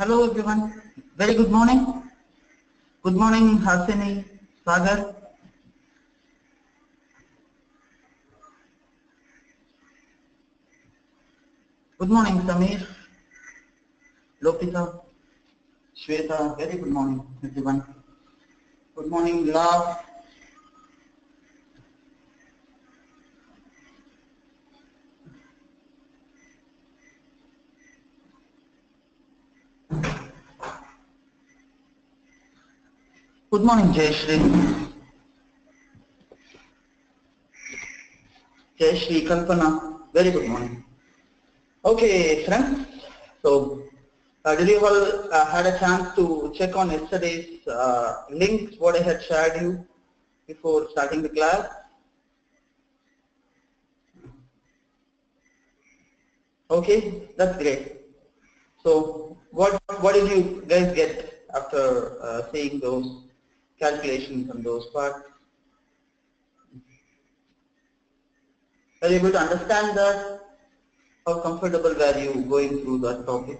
Hello everyone. Very good morning. Good morning, Hasini, Sagar. Good morning, Samir, Lopita, Shweta. Very good morning, everyone. Good morning, Love. Good morning, Jayashri. Jayashri, Kalpana. Very good morning. Okay, friends. So, did you all had a chance to check on yesterday's links, what I had shared you before starting the class? Okay, that's great. So, what did you guys get after seeing those calculations on those parts? Are you able to understand that? How comfortable were you going through that topic?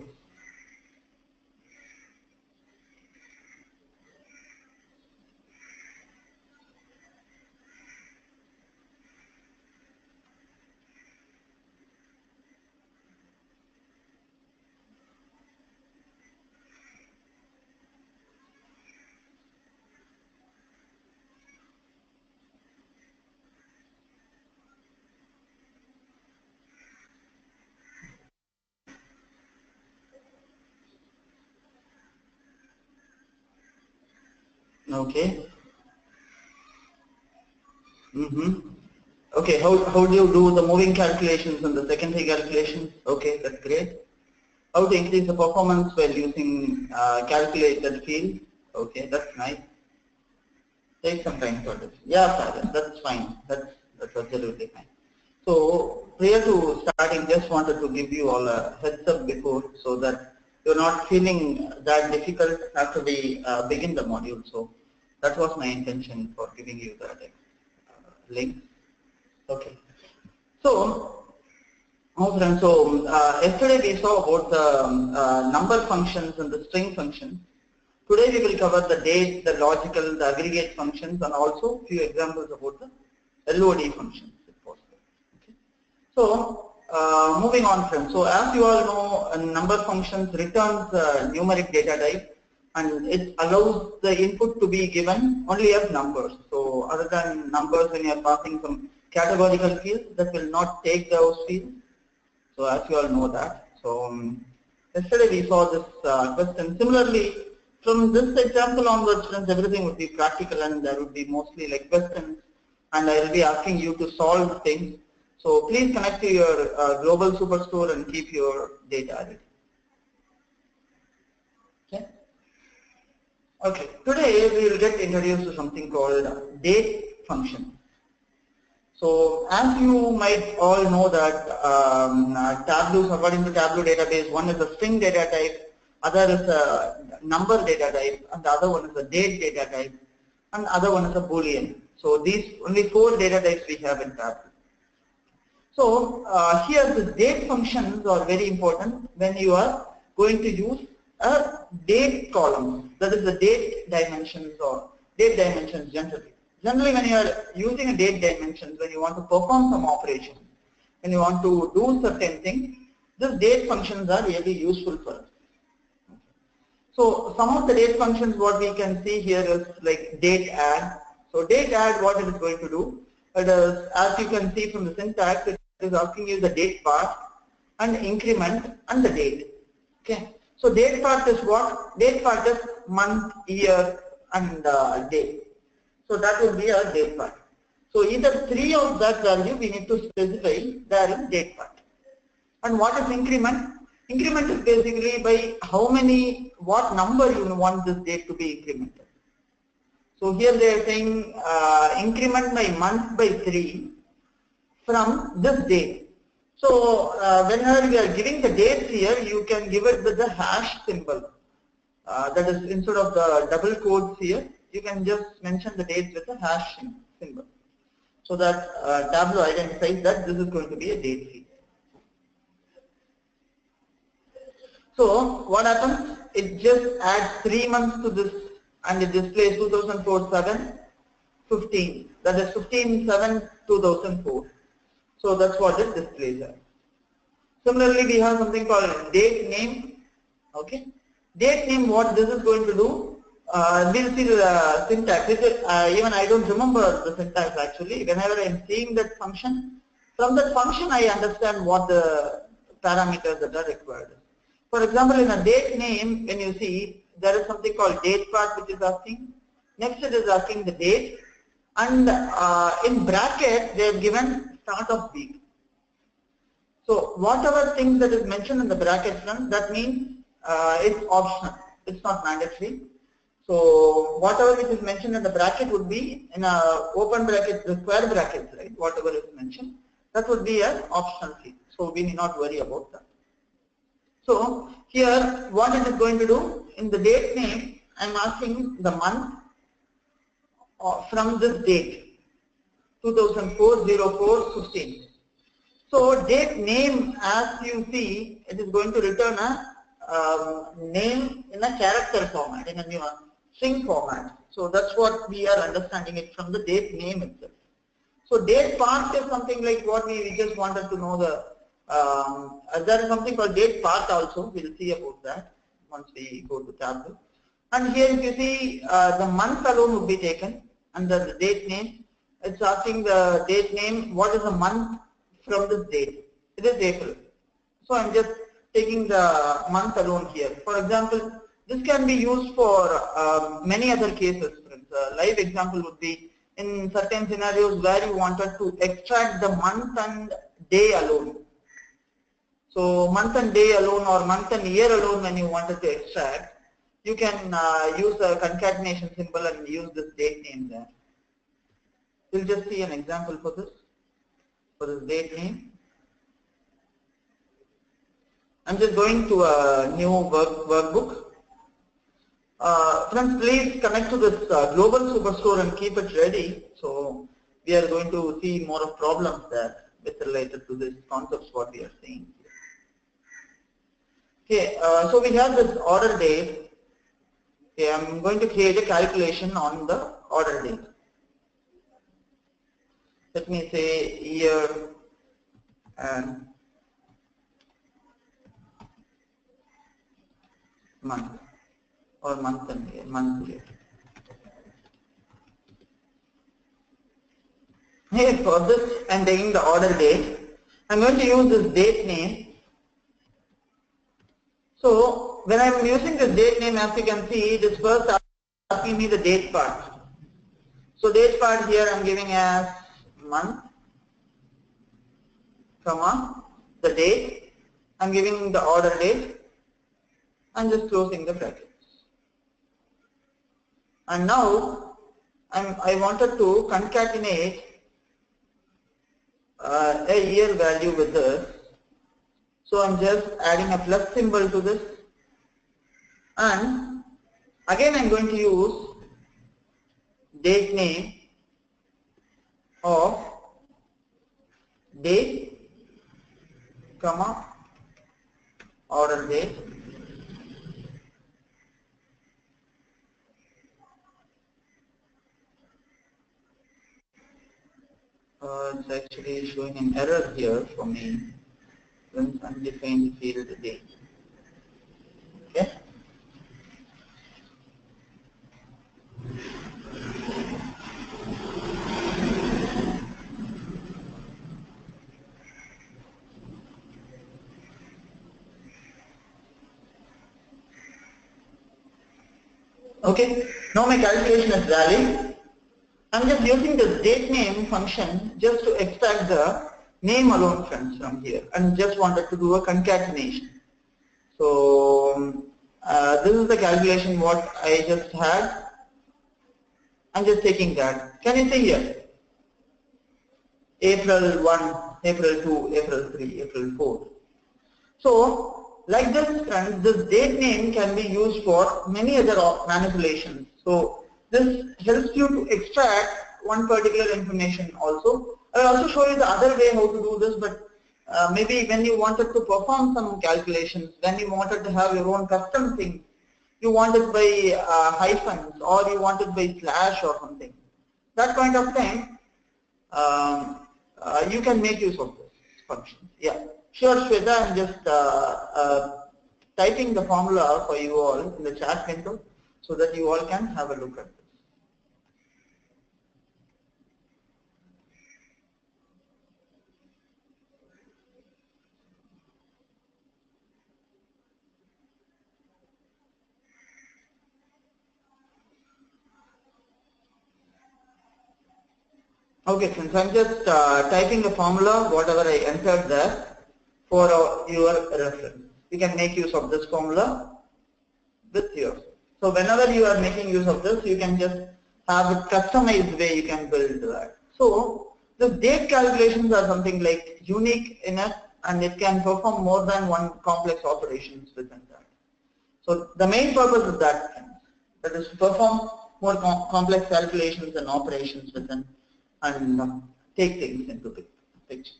Okay. Okay, how do you do the moving calculations and the secondary calculations? Okay, that's great. How to increase the performance while using calculated field? Okay, that's nice. Take some time for this. Yeah, Father, that's fine. That's absolutely fine. So prior to starting, just wanted to give you all a heads up before, so that you're not feeling that difficult after we begin the module. So that was my intention for giving you that link. Okay. So, friends, so yesterday we saw about the number functions and the string functions. Today we will cover the date, the logical, the aggregate functions, and also few examples about the LOD functions if possible. Okay. So, moving on, friends. So, as you all know, a number functions returns numeric data type, and it allows the input to be given only as numbers. So, other than numbers, when you are passing some categorical fields, that will not take those fields. So, as you all know that. So, yesterday we saw this question. Similarly, from this example onwards, friends, everything would be practical, and there would be mostly like questions, and I will be asking you to solve things. So please connect to your global superstore and keep your data ready. Okay. Okay. Today we will get introduced to something called date function. So as you might all know that Tableau, according to Tableau database, one is a string data type, other is a number data type, and the other one is a date data type, and the other one is a Boolean. So these only 4 data types we have in Tableau. So here the date functions are very important when you are going to use a date column, that is the date dimensions or date dimensions generally. Generally, when you are using a date dimensions, when you want to perform some operation, when you want to do certain things, these date functions are really useful for us. So some of the date functions what we can see here is like date add. So date add, what it is going to do, it is, as you can see from the syntax, it is asking you the date part and increment and the date. Okay. So date part is what? Date part is month, year, and day. So that will be a date part. So either 3 of that value we need to specify there in date part. And what is increment? Increment is basically by how many, what number you want this date to be incremented. So here they are saying increment by month by 3 from this date. So whenever we are giving the dates here, you can give it with the hash symbol. That is, instead of the double quotes here, you can just mention the dates with a hash symbol, so that Tableau identifies that this is going to be a date field. So what happens? It just adds 3 months to this and it displays 2004-7-15. That is 15-7-2004. So that's what it displays there. Similarly, we have something called date name. Okay, date name. What this is going to do? We'll see the syntax. Even I don't remember the syntax actually. Whenever I am seeing that function, from that function I understand what the parameters that are required. For example, in a date name, when you see, there is something called date part which is asking. Next it is asking the date, and in bracket they have given start of week. So whatever things that is mentioned in the bracket front, that means it's optional. It's not mandatory. So whatever which is mentioned in the bracket would be in a open bracket, the square brackets, right? Whatever is mentioned, that would be an optional field. So we need not worry about that. So here, what it is going to do in the date name, I am asking the month from this date, 2004-04-15. So date name, as you see, it is going to return a name in a character format, in a string format. So that's what we are understanding it from the date name itself. So date part is something like what we just wanted to know the. There is something called date part also. We'll see about that once we go to Tableau. And here if you see the month alone would be taken under the date name. It's asking the date name, what is the month from this date? It is April. So I'm just taking the month alone here. For example, this can be used for many other cases. A live example would be in certain scenarios where you wanted to extract the month and day alone. So month and day alone or month and year alone when you wanted to extract, you can use a concatenation symbol and use this date name there. We'll just see an example for this date name. I'm just going to a new workbook. Friends, please connect to this global superstore and keep it ready. So we are going to see more of problems there with related to this concepts what we are seeing. Okay, so we have this order date. Okay, I'm going to create a calculation on the order date. Let me say year and month, or month and year, month year. Here for this I'm taking the order date. I'm going to use this date name. So when I'm using this date name, as you can see, it is first asking me the date part. So date part here I'm giving as month, comma, the date. I'm giving the order date. I'm just closing the brackets. And now I wanted to concatenate a year value with this. So I'm just adding a plus symbol to this. And again I'm going to use date name of date, comma, order date. It's actually showing an error here for me. Undefined field date. Okay. Okay. Now my calculation is valid. I'm just using the date name function just to extract the name alone, friends, from here, and just wanted to do a concatenation. So this is the calculation what I just had. I'm just taking that. Can you see here? April 1, April 2, April 3, April 4. So like this, friends, this date name can be used for many other manipulations. So this helps you to extract one particular information also. I will also show you the other way how to do this, but maybe when you wanted to perform some calculations, when you wanted to have your own custom thing, you want it by hyphens or you want it by slash or something. That kind of thing, you can make use of this function. Yeah, sure, Shweta, I'm just typing the formula for you all in the chat window so that you all can have a look at this. Okay, since I'm just typing the formula, whatever I entered there for your reference. You can make use of this formula with yours. So whenever you are making use of this, you can just have a customized way you can build that. So the date calculations are something like unique in it, and it can perform more than one complex operations within that. So the main purpose is that is to perform more complex calculations and operations within and take things into the picture.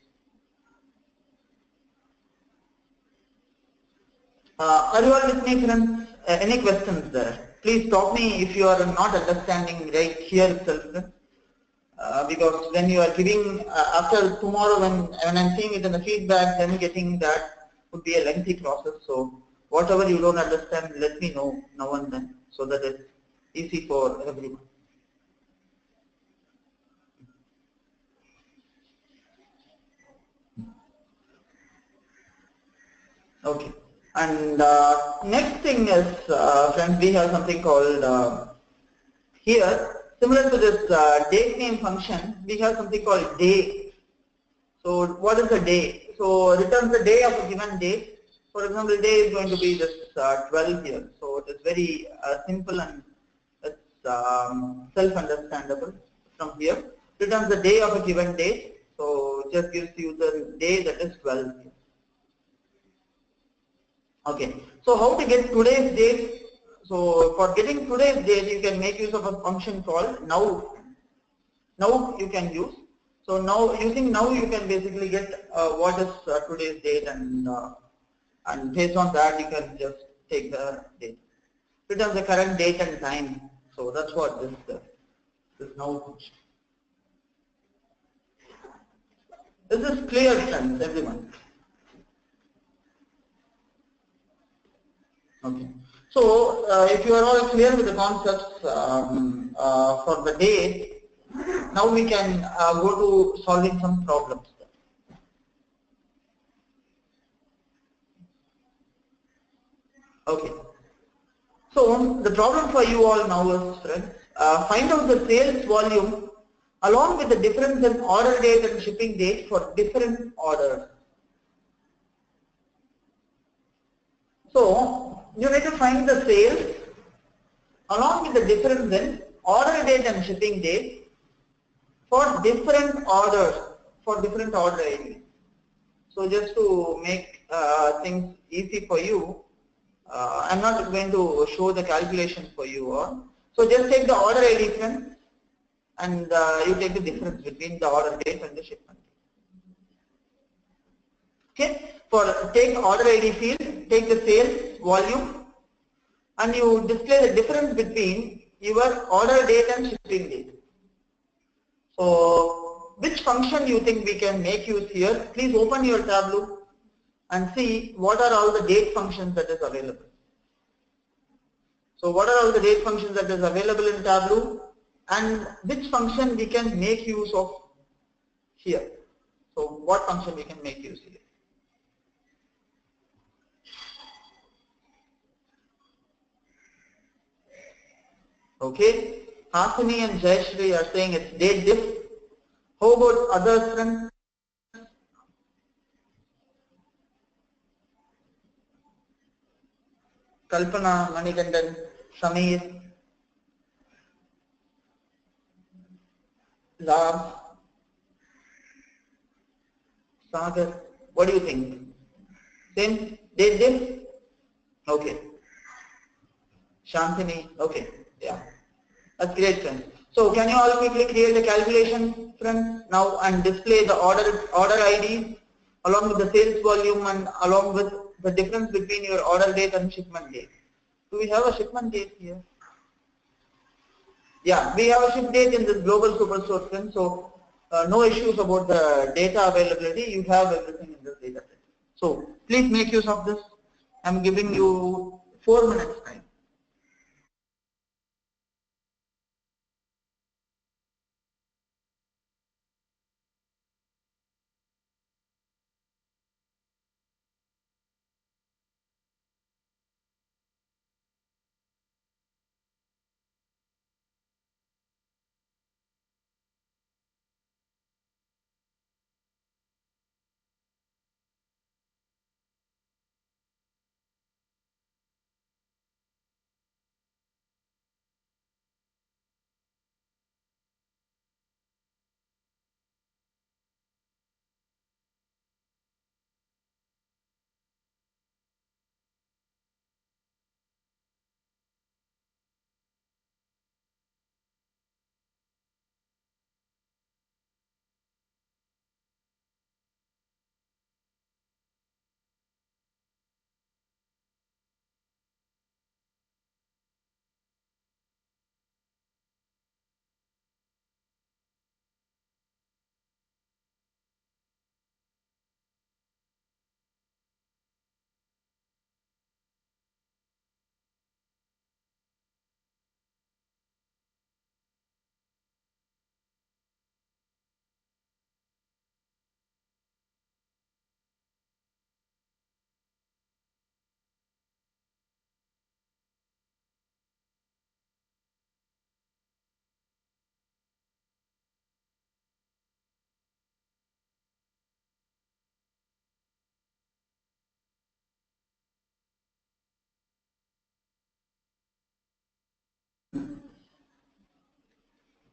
Are you all with me, friends? Any questions there? Please stop me if you are not understanding right here itself. Because when you are giving, after tomorrow when I'm seeing it in the feedback, then getting that would be a lengthy process. So whatever you don't understand, let me know now and then so that it's easy for everyone. Okay. And next thing is, friends, we have something called here, similar to this date name function, we have something called day. So what is a day? So returns the day of a given date. For example, day is going to be this 12 here. So it is very simple and it's self-understandable from here. Returns the day of a given date. So just gives you the day that is 12 here. Okay, so how to get today's date? So for getting today's date, you can make use of a function called now. Now you can use. So now using now you can basically get what is today's date, and based on that you can just take the date. Return the current date and time. So that's what this now function. This is clear, friends, everyone. Okay. So if you are all clear with the concepts for the date, now we can go to solving some problems. Okay. So the problem for you all now is, friends, find out the sales volume along with the difference in order date and shipping date for different orders. So you need to find the sales along with the difference in order date and shipping date for different orders, for different order IDs. So just to make things easy for you, I'm not going to show the calculation for you all. So just take the order ID, friends, and you take the difference between the order date and the shipment. Okay, take order ID field, take the sales volume, and you display the difference between your order date and shipping date. So which function you think we can make use here? Please open your Tableau and see what are all the date functions that is available. So what are all the date functions that is available in Tableau, and which function we can make use of here. So what function we can make use here? Okay, Hasini and Jayashri are saying it's date diff. How about others, friends? Kalpana, Manikandan, Samir, Lars, Sagar, what do you think? Same date diff? Okay. Shantini, okay, yeah. That's great, friends. So can you all quickly create a calculation, friends, now and display the order ID along with the sales volume and along with the difference between your order date and shipment date. Do we have a shipment date here? Yeah, we have a ship date in this global superstore thing, so no issues about the data availability. You have everything in this data set. So please make use of this. I'm giving you 4 minutes time.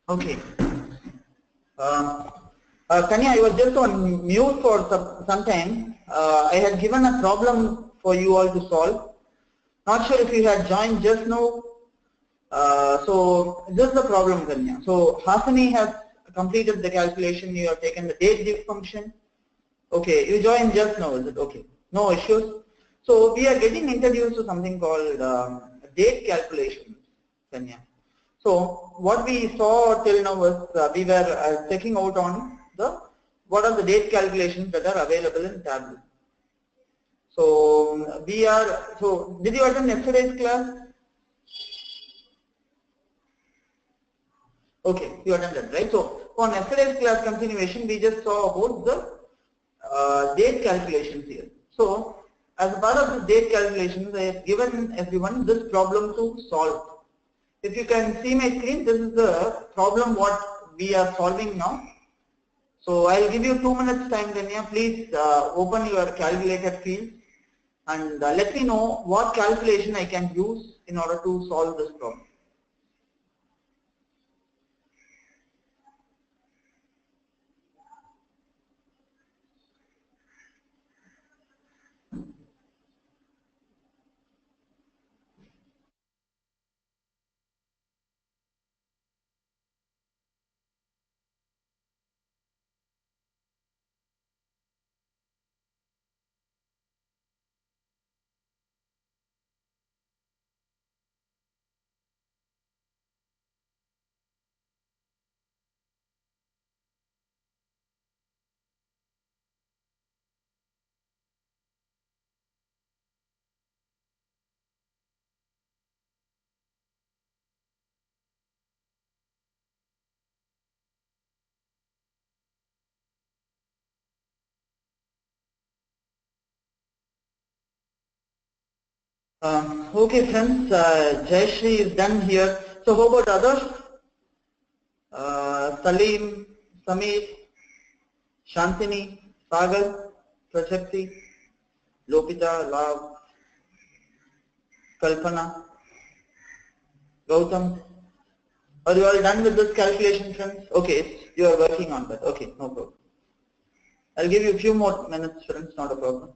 Okay. Uh, Kanya, I was just on mute for some time. I had given a problem for you all to solve. Not sure if you had joined just now. So this is the problem, Kanya. So Hasani has completed the calculation. You have taken the date diff function. Okay, you joined just now, is it? Okay, no issues. So we are getting introduced to something called date calculation, Kanya. So what we saw till now was we were checking out on the what are the date calculations that are available in Tableau. So we are, so did you attend yesterday's class? Okay, you attended, right? So on yesterday's class continuation, we just saw about the date calculations here. So as a part of the date calculations, I have given everyone this problem to solve. If you can see my screen, this is the problem what we are solving now. So I'll give you 2 minutes time, Kanya. Please open your calculator field and let me know what calculation I can use in order to solve this problem. Okay friends, Jayashree is done here. So how about others? Salim, Samir, Shantini, Sagar, Prajakti, Lopita, Lav, Kalpana, Gautam. Are you all done with this calculation, friends? Okay, you are working on that. Okay, no problem. I'll give you a few more minutes, friends, not a problem.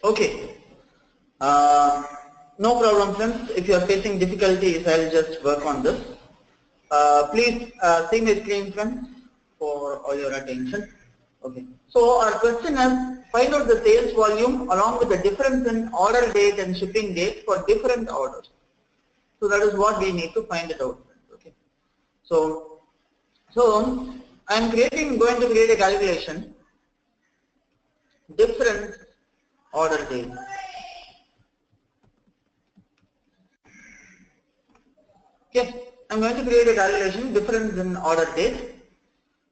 Okay. No problem, friends. If you are facing difficulties, I'll just work on this. Please see my screen, friends, for all your attention. Okay. So our question is, find out the sales volume along with the difference in order date and shipping date for different orders. So that is what we need to find it out. Okay. So I'm going to create a calculation, different order date. Okay, I'm going to create a calculation, difference in order date.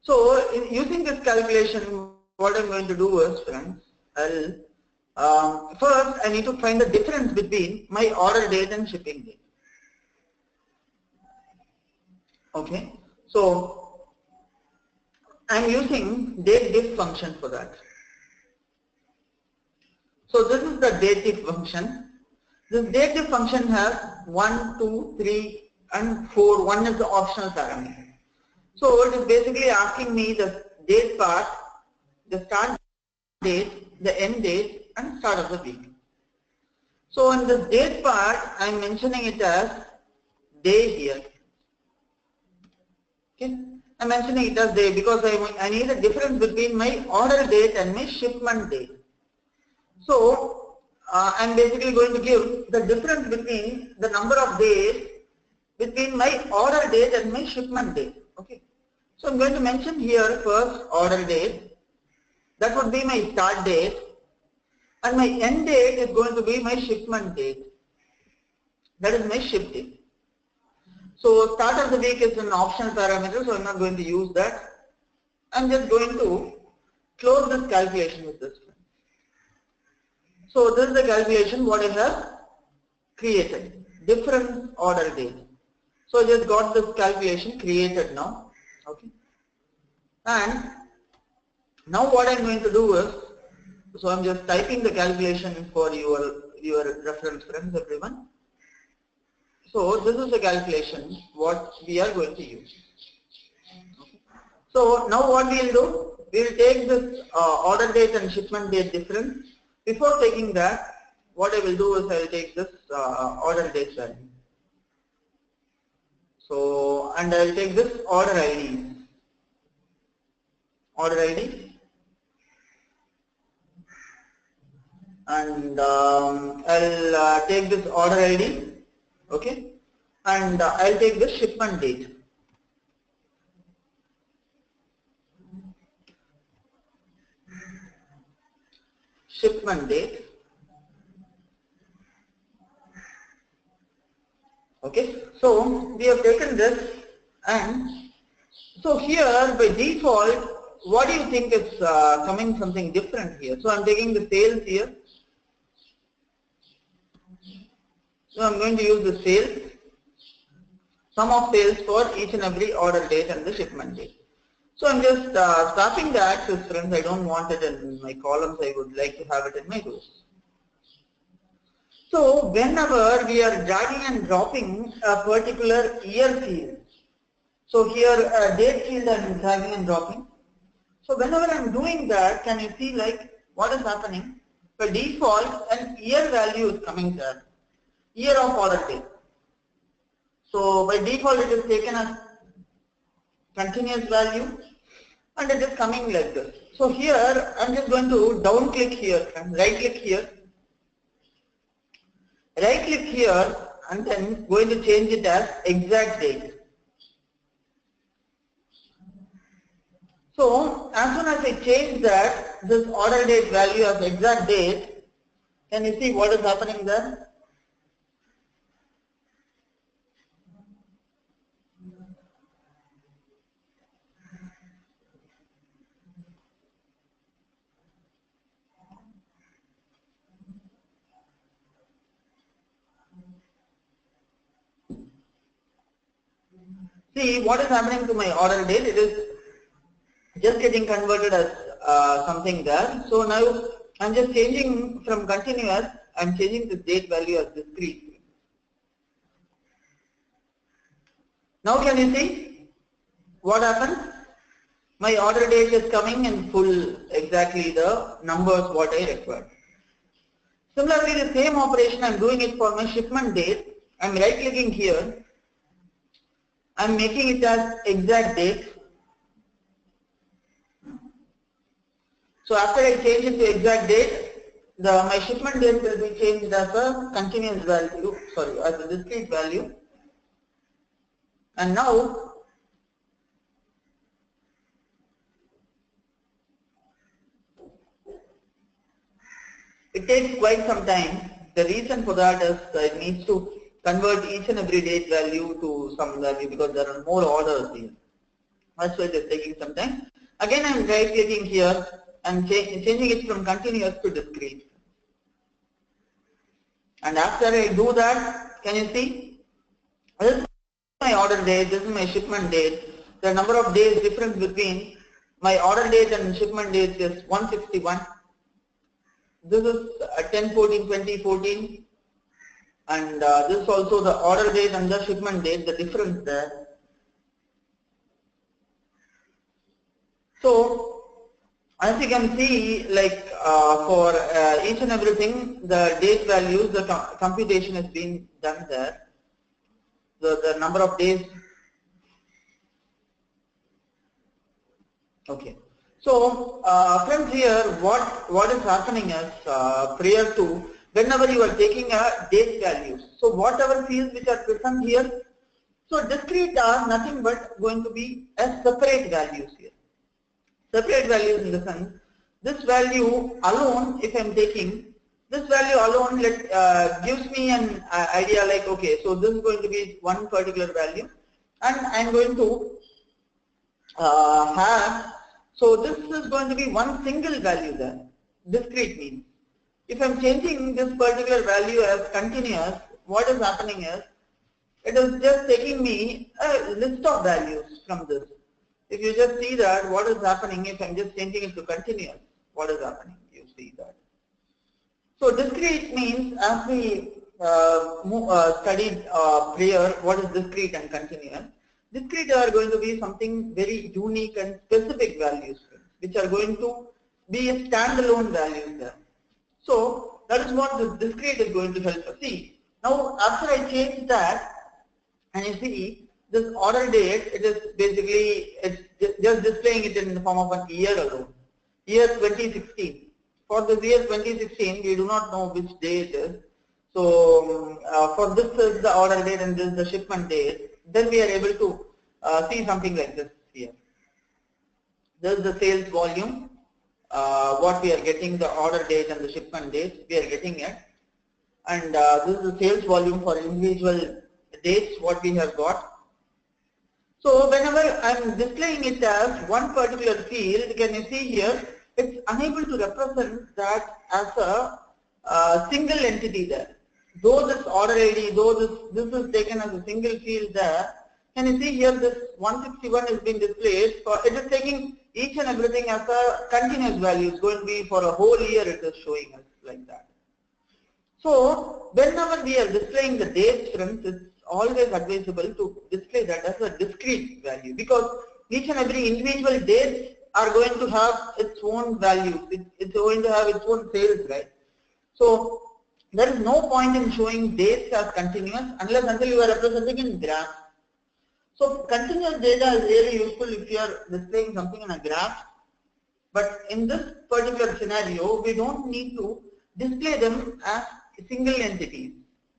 So using this calculation, what I'm going to do is, friends, first I need to find the difference between my order date and shipping date. Okay, so I'm using date diff function for that. So this is the date diff function. This date diff function has 1, 2, 3 and 4. 1 is the optional parameter. So it is basically asking me the date part, the start date, the end date and start of the week. So in this date part, I am mentioning it as day here. Okay, I am mentioning it as day because I need a difference between my order date and my shipment date. So I am basically going to give the difference between the number of days between my order date and my shipment date. Okay, so I'm going to mention here first order date. That would be my start date, and my end date is going to be my shipment date. That is my ship date. So start of the week is an optional parameter, so I'm not going to use that. I'm just going to close this calculation with this. So this is the calculation what I have created, different order date. So I just got this calculation created now. Okay. And now what I'm going to do is, so I'm just typing the calculation for your reference, friends, everyone. So this is the calculation what we are going to use. Okay. So now what we will do, we will take this order date and shipment date difference. Before taking that, what I will do is I will take this order date value. So, and I will take this order ID. Order ID. And I'll take this order ID. Okay. And I'll take the shipment date. Shipment date. Okay, so we have taken this, and so here by default, what do you think is coming something different here? So I'm taking the sales here. So I'm going to use the sales, sum of sales for each and every order date and the shipment date. So I'm just stopping the axis, friends. I don't want it in my columns. I would like to have it in my rows. So whenever we are dragging and dropping a particular year field, so here date field I am dragging and dropping. So whenever I am doing that, can you see like what is happening? By default, an year value is coming there, year of order date. So by default it is taken as continuous value and it is coming like this. So here I am just going to down click here and right click here. Right click here and then going to change it as exact date. So as soon as I change that, this order date value as exact date, can you see what is happening there? See what is happening to my order date, it is just getting converted as something there. So now I'm just changing from continuous, I'm changing the date value as discrete. Now can you see what happens? My order date is coming in full, exactly the numbers what I required. Similarly, the same operation I'm doing it for my shipment date. I'm right clicking here. I'm making it as exact date. So after I change it to exact date, my shipment date will be changed as a continuous value, sorry, as a discrete value. And now it takes quite some time. The reason for that is it needs to convert each and every date value to some value because there are more orders here. That's why it is taking some time. Again, I'm right clicking here and changing it from continuous to discrete. And after I do that, can you see? This is my order date, this is my shipment date. The number of days difference between my order date and shipment date is 161. This is 10/14/2014, and this is also the order date and the shipment date, the difference there. So as you can see, like for each and everything, the date values, the computation has been done there. The number of days. Okay. So friends, here what is happening is prior to whenever you are taking a date values. So whatever fields which are present here, so discrete are nothing but going to be as separate values here. Separate values in the sense, this value alone, if I am taking this value alone, gives me an idea like, okay, so this is going to be one particular value, and I am going to have, so this is going to be one single value there. Discrete means, if I am changing this particular value as continuous, what is happening is, it is just taking me a list of values from this. If you just see that, what is happening if I am just changing it to continuous, what is happening? You see that. So discrete means, as we studied prior, what is discrete and continuous. Discrete are going to be something very unique and specific values, which are going to be a standalone values there. So that is what this discrete is going to help us see. Now after I change that, and you see this order date, it is basically, it's just displaying it in the form of an year alone. Year 2016. For this year 2016, we do not know which day it is. So for this is the order date and this is the shipment date. Then we are able to see something like this here. This is the sales volume. What we are getting, the order date and the shipment date, we are getting it. And this is the sales volume for individual dates, what we have got. So whenever I am displaying it as one particular field, can you see here, it's unable to represent that as a single entity there. Though this order ID, though this is taken as a single field there, can you see here this 161 is being displayed, for it is taking each and everything as a continuous value. It's going to be for a whole year, it is showing us like that. So whenever we are displaying the dates, friends, it's always advisable to display that as a discrete value, because each and every individual dates are going to have its own values. It's going to have its own sales, right? So there is no point in showing dates as continuous unless until you are representing in graph. So continuous data is really useful if you are displaying something in a graph. But in this particular scenario, we don't need to display them as single entities.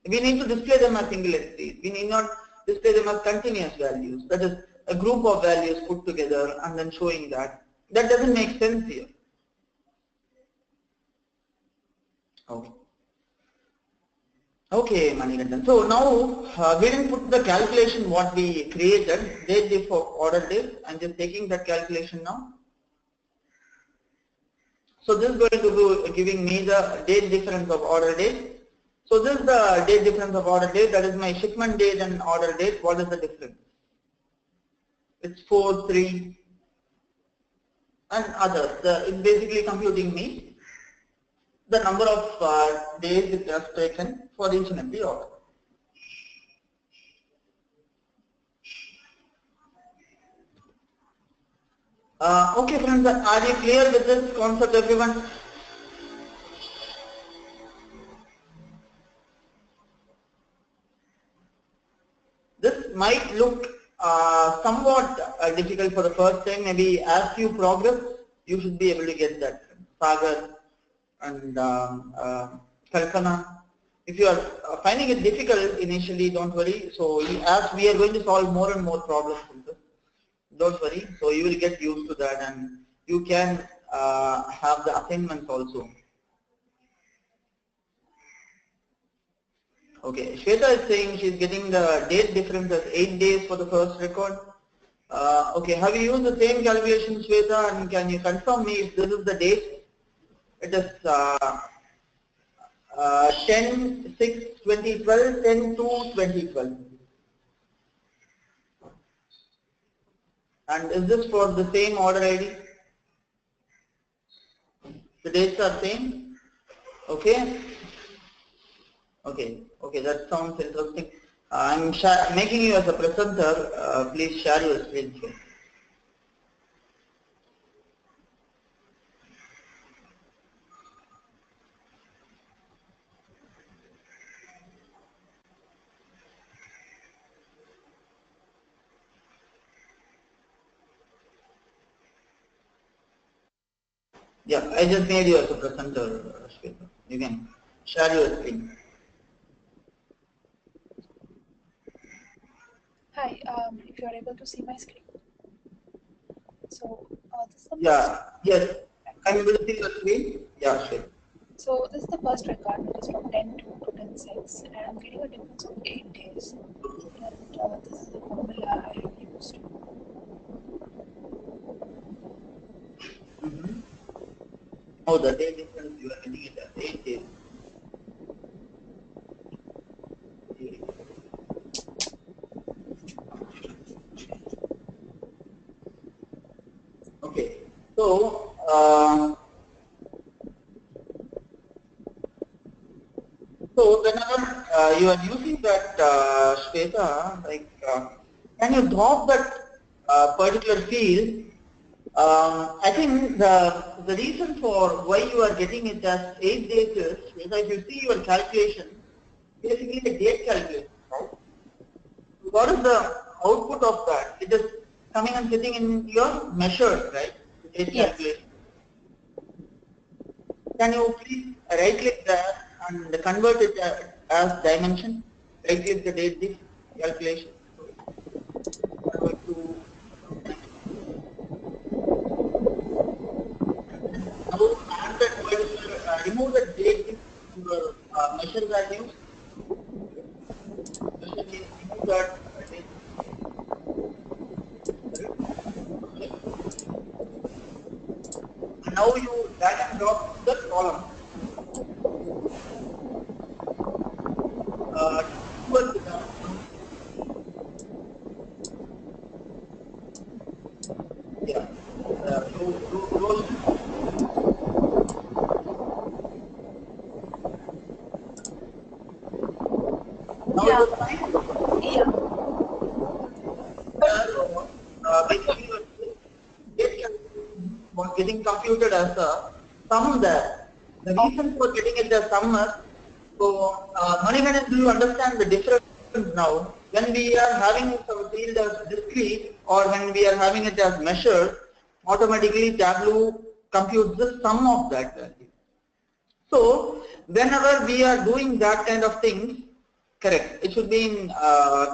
We need to display them as single entities. We need not display them as continuous values. That is a group of values put together and then showing that. That doesn't make sense here. Okay. Okay, Manikandan. So now we didn't put the calculation what we created, date diff of order date. I'm just taking that calculation now. So this is going to be giving me the date difference of order date. So this is the date difference of order date, that is my shipment date and order date. What is the difference? It's 4, 3 and others. It's basically computing me. the number of days it has taken for each and every order. Okay friends, are you clear with this concept, everyone? This might look somewhat difficult for the first time. Maybe as you progress, you should be able to get that. Sagar and Kalpana. If you are finding it difficult initially, don't worry. So as we are going to solve more and more problems in this, don't worry. So you will get used to that, and you can have the assignments also. Okay, Shweta is saying she's getting the date difference as 8 days for the first record. Okay, have you used the same calculation, Shweta, and can you confirm me if this is the date? It is 10/6/2012, 10/2/2012. And is this for the same order ID? The dates are same? Okay. Okay, that sounds interesting. I'm making you as a presenter. Please share your screen here. Yeah, I just made you as a presenter, Shweta. You can share your screen. Hi, if you are able to see my screen. So this is the Yes. I'm able to see your screen. Yeah, sure. So this is the first record, which is from 10/2 to 10/6, and I'm getting a difference of 8 days. And this is the formula I have used. Oh, the day difference, you are getting it as 8 days. Okay, so whenever you are using that Shweta, like can you drop that particular field? I think the reason for why you are getting it as 8 days is if you see your calculation, basically the date calculation, right? What is the output of that? It is coming and sitting in your measured, right? Date calculation. Can you please right click there and convert it as dimension? Right click the date calculation. Convert to now add that particular, remove the date from your measure values. Remove that date. Okay. And now you drag and drop the column. Towards the yeah. Rows. Now it is fine. Yeah. Basically, your date calculation was getting computed as a sum there. The reason for getting it as sum is, so Manikandan, do you understand the difference now? When we are having some field as discrete or when we are having it as measured, automatically Tableau computes the sum of that value. So whenever we are doing that kind of things, correct, it should be in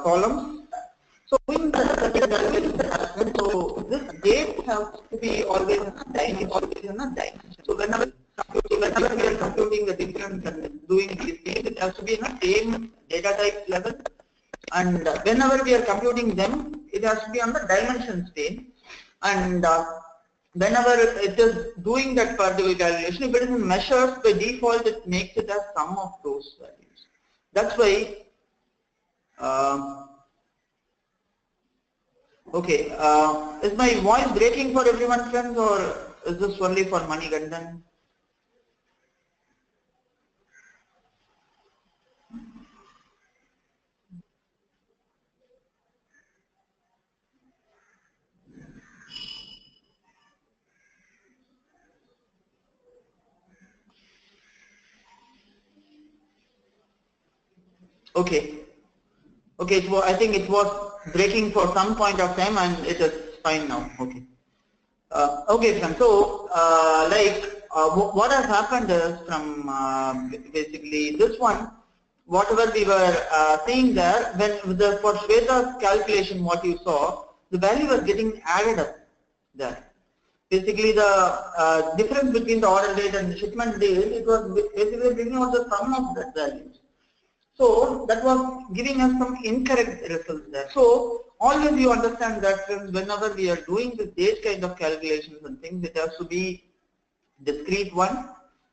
columns. So in so this date has to be always in a dimension. So whenever we are computing the difference and doing these things, it has to be in the same data type level. And whenever we are computing them, it has to be on the dimensions pane. And whenever it is doing that particular calculation, if it is in measures, by default it makes it as sum of those values. That's why. Okay, is my voice breaking for everyone, friends, or is this only for Manikandan? Okay. Okay, so I think it was breaking for some point of time and it is fine now. Okay. Okay, friends. So, what has happened is from basically this one, whatever we were seeing there, when for Shweta's calculation, what you saw, the value was getting added up there. Basically, the difference between the order date and the shipment date, it was basically bringing out the sum of that values. So that was giving us some incorrect results there. So always you understand that whenever we are doing this date kind of calculations and things, it has to be discrete one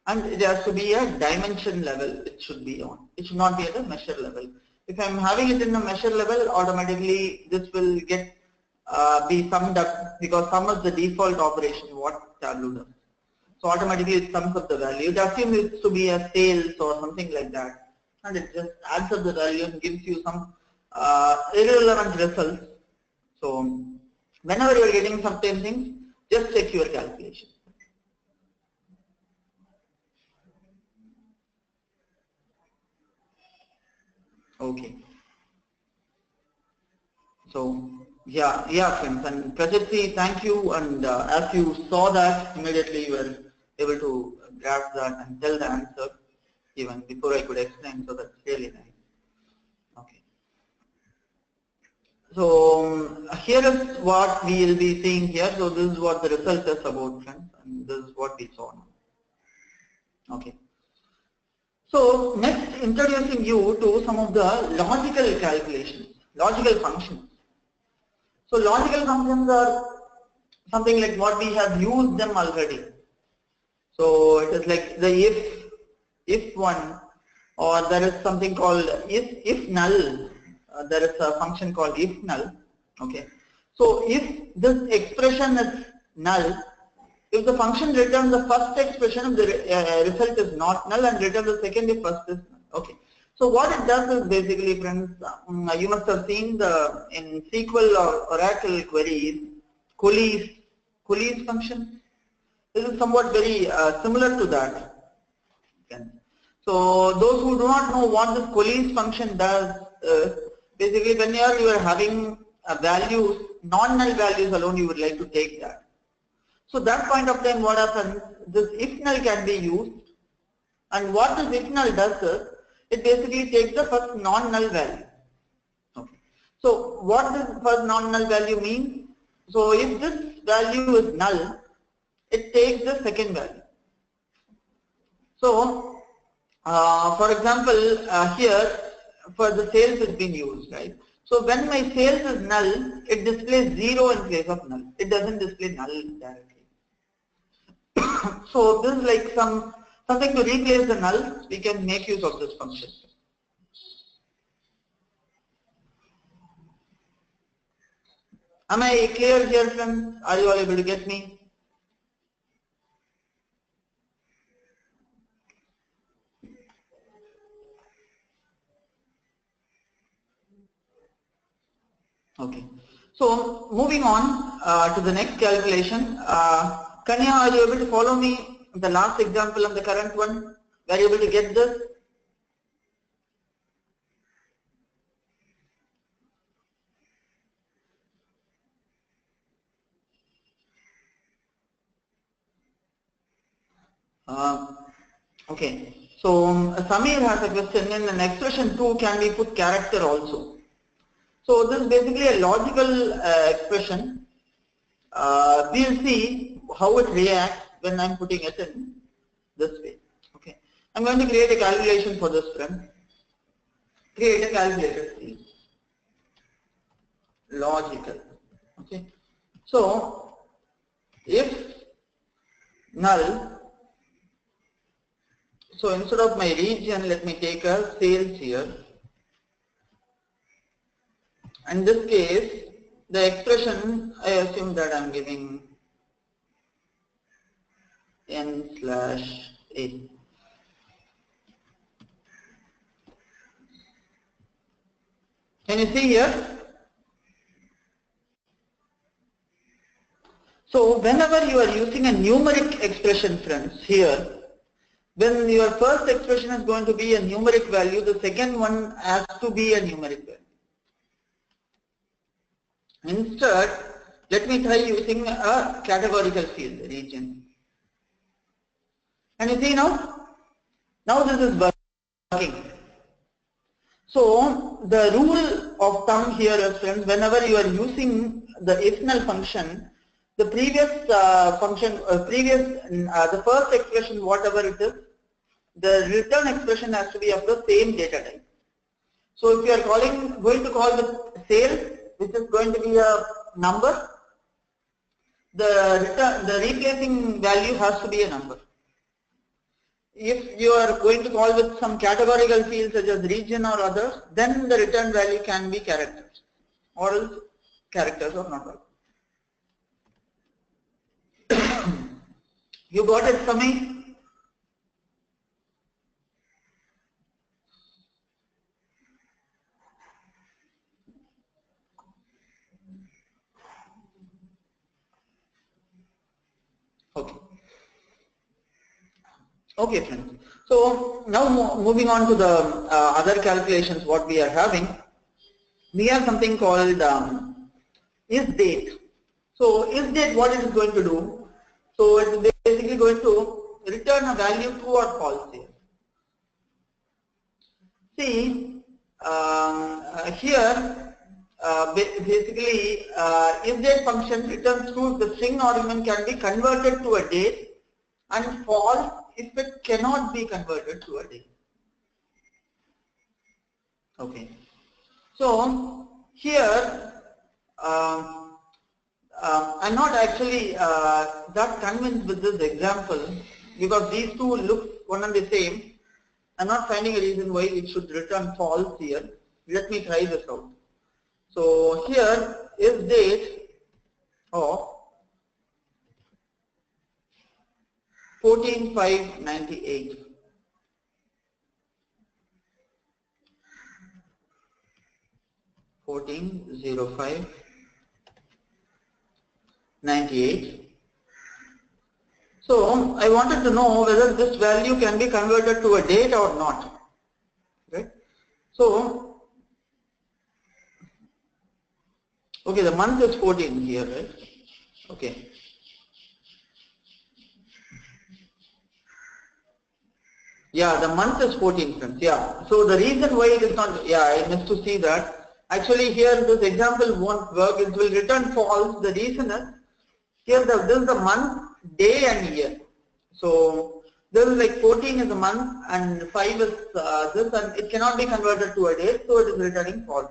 and it has to be a dimension level it should be on. It should not be at a measure level. If I'm having it in a measure level, automatically this will get be summed up because sum is the default operation what Tableau does. So automatically it sums up the value. It assumes it to be a sales or something like that. And it just adds up the value and gives you some irrelevant results. So whenever you are getting certain things, just check your calculation. Okay. So yeah, friends, and Prajati, thank you. And as you saw that, immediately you were able to grasp that and tell the answer even before I could explain. So that's really nice. Okay. So here is what we will be seeing here. So this is what the result is about, friends, and this is what we saw now. Okay. So next, introducing you to some of the logical calculations, logical functions. So logical functions are something like what we have used them already. So it is like the if one, or there is something called if null. There is a function called if null. Okay. So if this expression is null, if the function returns the first expression, the result is not null, and returns the second if first is null. Okay. So what it does is basically, friends, you must have seen in SQL or Oracle queries, Cooley's function. This is somewhat very similar to that. Okay. So those who do not know what this Cooley's function does, basically when you are having values, non-null values alone, you would like to take that. So that point of time, what happens? This if null can be used, and what this if null does is, it basically takes the first non-null value. Okay. So what does first non-null value mean? So if this value is null, it takes the second value. So for example, here for the sales is being used, right? So when my sales is null, it displays 0 in place of null. It doesn't display null directly. So this is like something to replace the null. We can make use of this function. Am I clear here, friends? Are you all able to get me? Okay. So moving on to the next calculation. Kanya, are you able to follow me? The last example and the current one. Are you able to get this? Okay. So Samir has a question. In an expression 2, can we put character also? So this is basically a logical expression. We'll see how it reacts when I'm putting it in this way. Okay. I'm going to create a calculation for this, friend. Create a calculator, please. Logical. Okay. So if null, so instead of my region, let me take a sales here. In this case, the expression, I assume that I'm giving n/a. Can you see here? So whenever you are using a numeric expression, friends, here, when your first expression is going to be a numeric value, the second one has to be a numeric value. Instead, let me try using a categorical field, region. And you see now this is working. So the rule of thumb here is, friends, whenever you are using the if null function, the previous the first expression, whatever it is, the return expression has to be of the same data type. So if you are going to call with sales, which is going to be a number, the replacing value has to be a number. If you are going to call with some categorical fields such as region or others, then the return value can be characters, or else characters or not. You got it, Sami? Okay. Okay, friends. So now moving on to the other calculations, what we are having, we have something called isDate. So isDate, what it is going to do? So it is basically going to return a value true or false here. See, here basically isDate function returns true if the string argument can be converted to a date, and false if it cannot be converted to a date. Okay. So here I'm not actually that convinced with this example, because these two look one and the same. I'm not finding a reason why it should return false here. Let me try this out. So here is date of 14/5/98. So I wanted to know whether this value can be converted to a date or not. Right? So okay, the month is 14 here, right? Okay. Yeah, the month is 14, friends. Yeah. So the reason why it is not, yeah, I missed to see that. Actually here this example won't work. It will return false. The reason is here this is the month, day and year. So this is like 14 is a month and 5 is this, and it cannot be converted to a day, so it is returning false.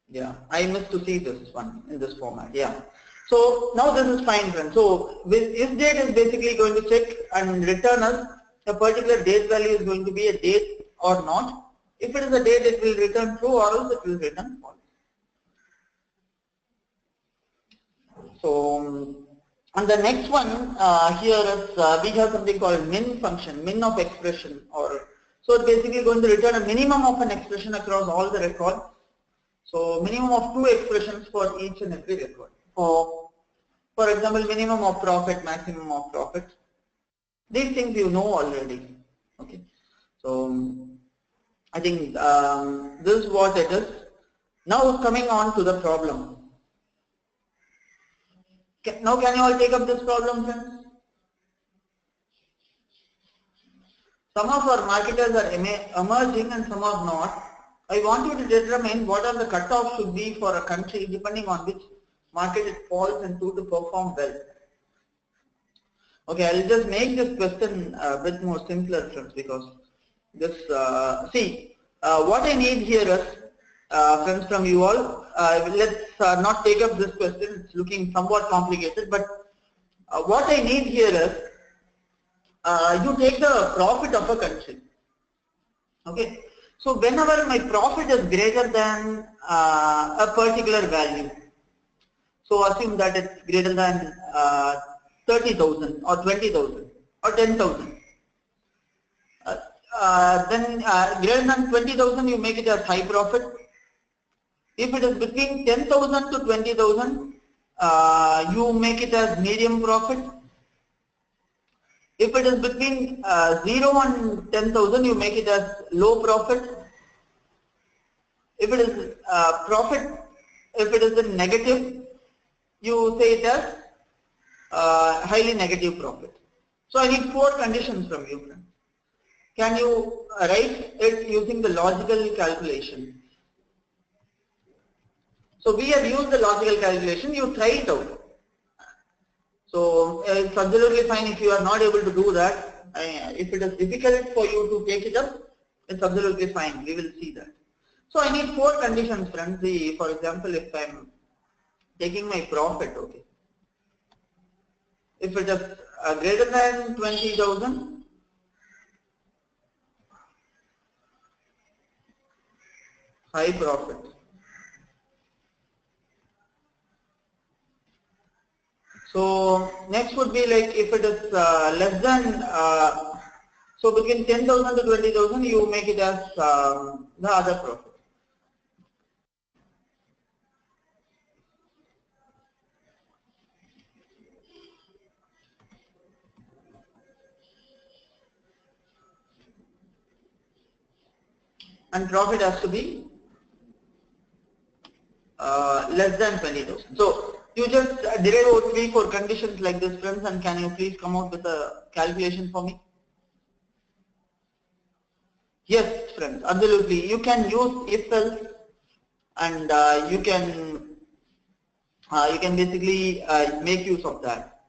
Yeah, I missed to see this one in this format. Yeah. So now this is fine, friends. So with isDate is basically going to check and return us a particular date value is going to be a date or not. If it is a date, it will return true, or else it will return false. So and the next one here is we have something called min function, min of expression, or so it's basically going to return a minimum of an expression across all the records. So minimum of 2 expressions for each and every record. For example, minimum of profit, maximum of profit. These things you know already. Okay. So I think this is what it is. Now coming on to the problem. Now can you all take up this problem, friends? Some of our marketers are emerging and some are not. I want you to determine what are the cutoffs should be for a country depending on which market it falls into to perform well. Okay, I'll just make this question a bit more simpler, friends, because this, what I need here is, friends, from you all, let's not take up this question, it's looking somewhat complicated, but what I need here is, you take the profit of a country. Okay, so whenever my profit is greater than a particular value, so assume that it's greater than 30,000 or 20,000 or 10,000. Then greater than 20,000 you make it as high profit. If it is between 10,000 to 20,000, you make it as medium profit. If it is between 0 and 10,000, you make it as low profit. If it is profit, if it is in negative, you say it as highly negative profit. So I need 4 conditions from you, friends. Can you write it using the logical calculation? So we have used the logical calculation, you try it out. So it's absolutely fine if you are not able to do that. If it is difficult for you to take it up, it's absolutely fine, we will see that. So I need 4 conditions, friends. For example, if I am taking my profit, okay. If it is greater than 20,000, high profit. So next would be like if it is less than, so between 10,000 to 20,000, you make it as the other profit. And profit has to be less than 20,000. So you just derive out 3-4 conditions like this, friends, and can you please come out with a calculation for me? Yes, friends, absolutely. You can use if else, and you can basically make use of that.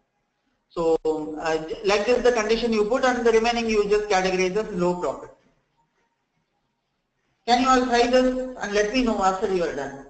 So like this, the condition you put, and the remaining you just categorize as low profit. Can you all try this and let me know after you are done?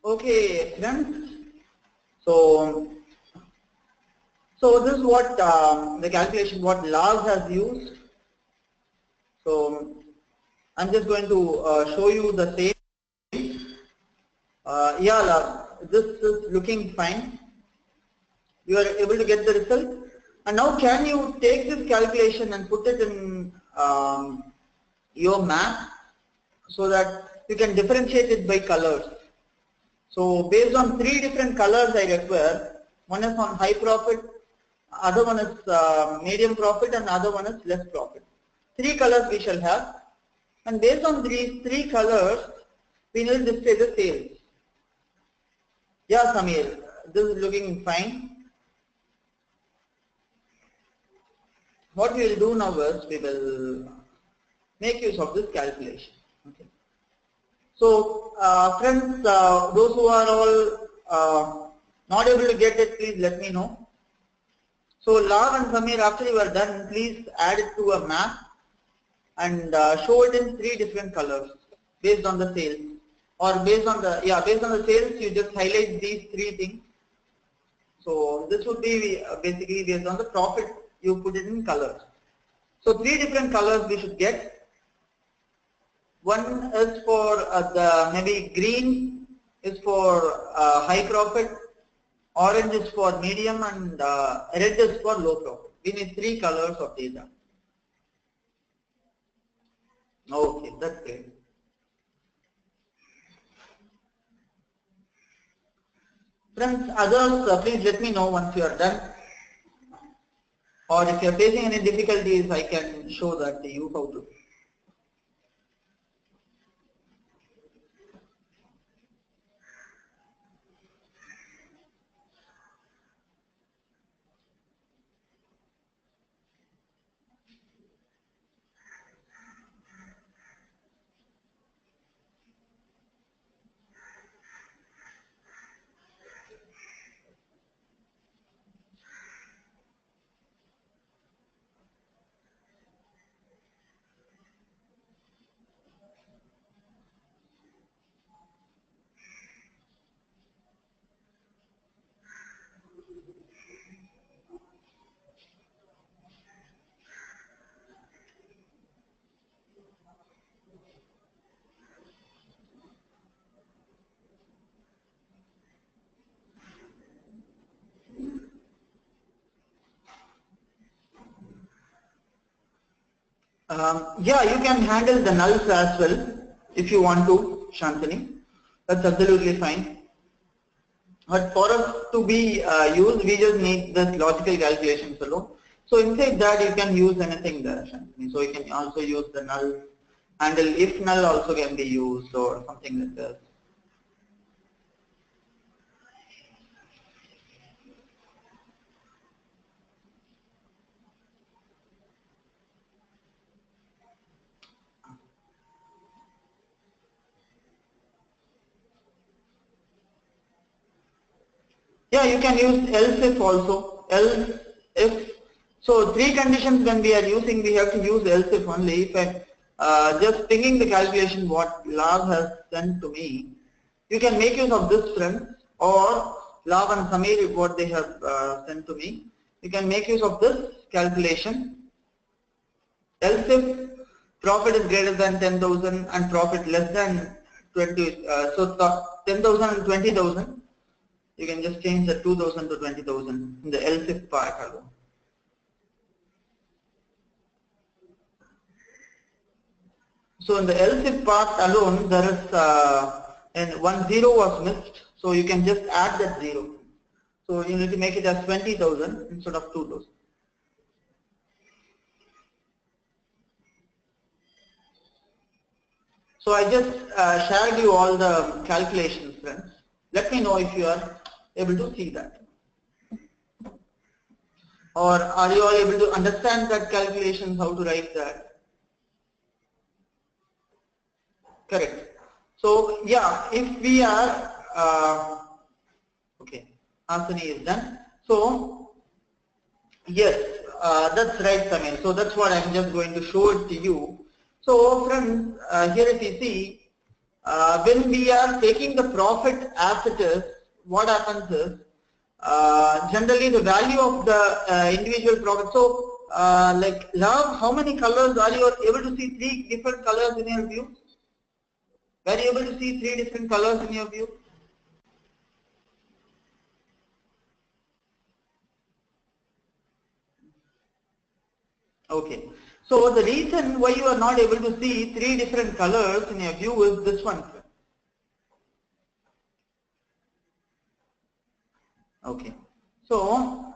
Okay, friends. So this is what the calculation what Lars has used. So I'm just going to show you the same. Yeah, Lars, this is looking fine. You are able to get the result. And now can you take this calculation and put it in your map so that you can differentiate it by colors. So based on 3 different colors I require, one is on high profit, other one is medium profit, and other one is less profit. 3 colors we shall have, and based on these 3 colors, we need to display the sales. Yeah, Samir, this is looking fine. What we will do now is we will make use of this calculation. Okay. So, friends, those who are all not able to get it, please let me know. So, Lav and Samir, after you are done, please add it to a map and show it in 3 different colors based on the sales, or based on the based on the sales. You just highlight these 3 things. So, this would be basically based on the profit. You put it in colors. So, 3 different colors we should get. One is for the maybe green is for high profit, orange is for medium, and red is for low profit. We need 3 colors of data. Okay, that's great. Friends, others, please let me know once you are done. Or if you are facing any difficulties, I can show that to you how to. Yeah, you can handle the nulls as well if you want to, Shantani. That's absolutely fine. But for us to be used, we just need this logical calculations alone. So inside that you can use anything there, Shantani. So you can also use the null handle. If null also can be used or something like that. Yeah, you can use else if also. Else if. So 3 conditions when we are using, we have to use else if only. If I just thinking the calculation what Lav has sent to me, you can make use of this, friends, or Lav and Samir what they have sent to me. You can make use of this calculation. Else if profit is greater than 10,000 and profit less than 20, so 10,000 and 20,000. You can just change the 2,000 to 20,000 in the else if part alone. So in the else if part alone, there is and 1 0 was missed, so you can just add that 0. So you need to make it as 20,000 instead of 2,000. So I just shared you all the calculations, friends. Let me know if you are able to see that. Or are you all able to understand that calculation, how to write that? Correct. So yeah, if we are, okay, Asani is done. So yes, that's right, Samir. So that's what I'm just going to show it to you. So friends, here if you see, when we are taking the profit as it is, what happens is, generally the value of the individual profit. So, like love, how many colors are you able to see? 3 different colors in your view? Were you able to see 3 different colors in your view? Okay. So the reason why you are not able to see 3 different colors in your view is this one. Okay. So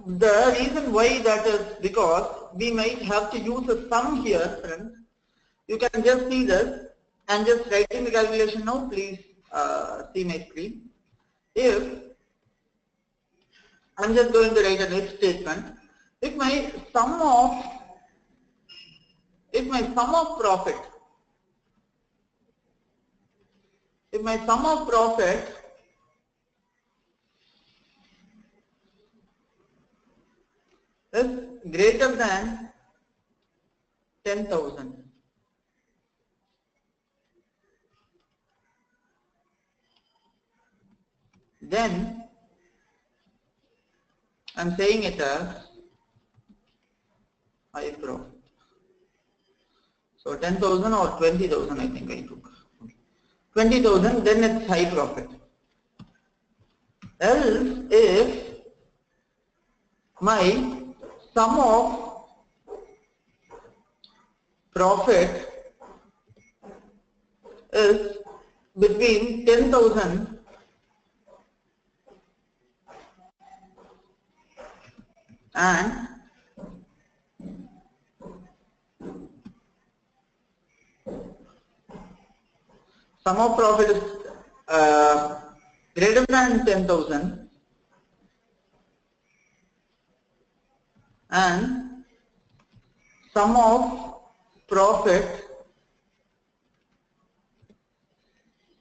the reason why that is because we might have to use a sum here, friends. You can just see this and just writing the calculation now. Please see my screen. If I'm just going to write an if statement, if my sum of profit, if my sum of profit is greater than 10,000, then I'm saying it as high profit. So 10,000 or 20,000 I think I took. 20,000, then it's high profit. Else if my sum of profit is between 10,000 and sum of profit is greater than 10,000 and sum of profit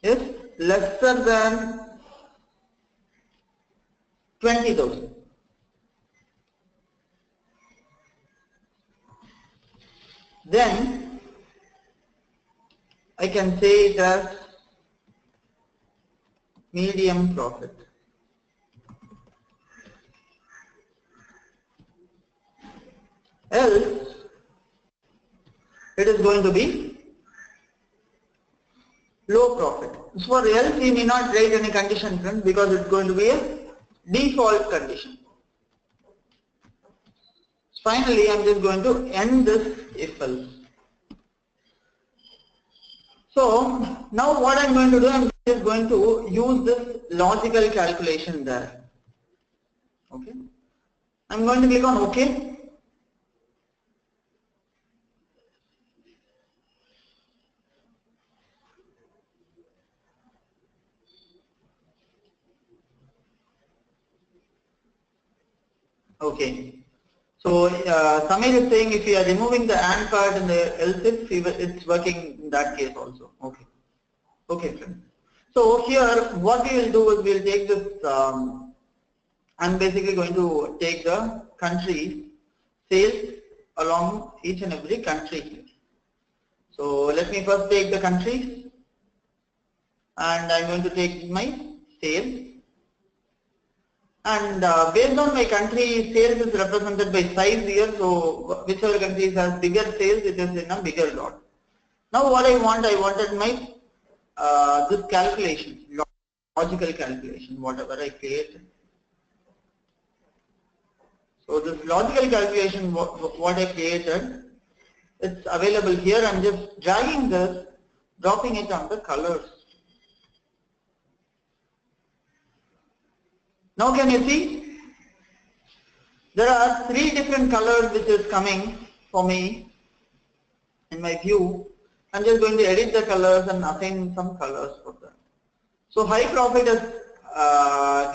is lesser than 20,000. Then I can say it as medium profit. Else it is going to be low profit. For else we may not write any condition, friends, because it's going to be a default condition. Finally, I'm just going to end this if else. So now what I'm going to do, I'm just going to use this logical calculation there. Okay. I'm going to click on OK. Okay. So Samir is saying if you are removing the AND part in the else if, it's working in that case also. Okay. Okay, friends. So here what we will do is we will take this, I'm basically going to take the country sales along each and every country here. So let me first take the countries and I'm going to take my sales. And based on my country, sales is represented by size here. So whichever country has bigger sales, it is in a bigger lot. Now what I wanted my this calculation, logical calculation, whatever I create. So this logical calculation, what I created, it's available here. I'm just dragging this, dropping it on the colors. Now can you see? There are 3 different colors which is coming for me in my view. I'm just going to edit the colors and assign some colors for that. So high profit is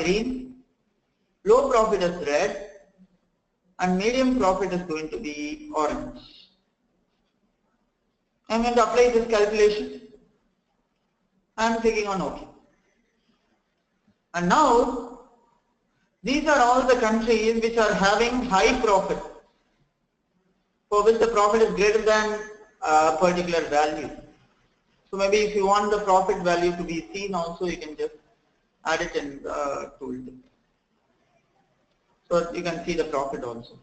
green, low profit is red, and medium profit is going to be orange. I'm going to apply this calculation. I'm clicking on OK. And now these are all the countries which are having high profit, for which the profit is greater than a particular value. So maybe if you want the profit value to be seen also, you can just add it in the tooltip. So you can see the profit also.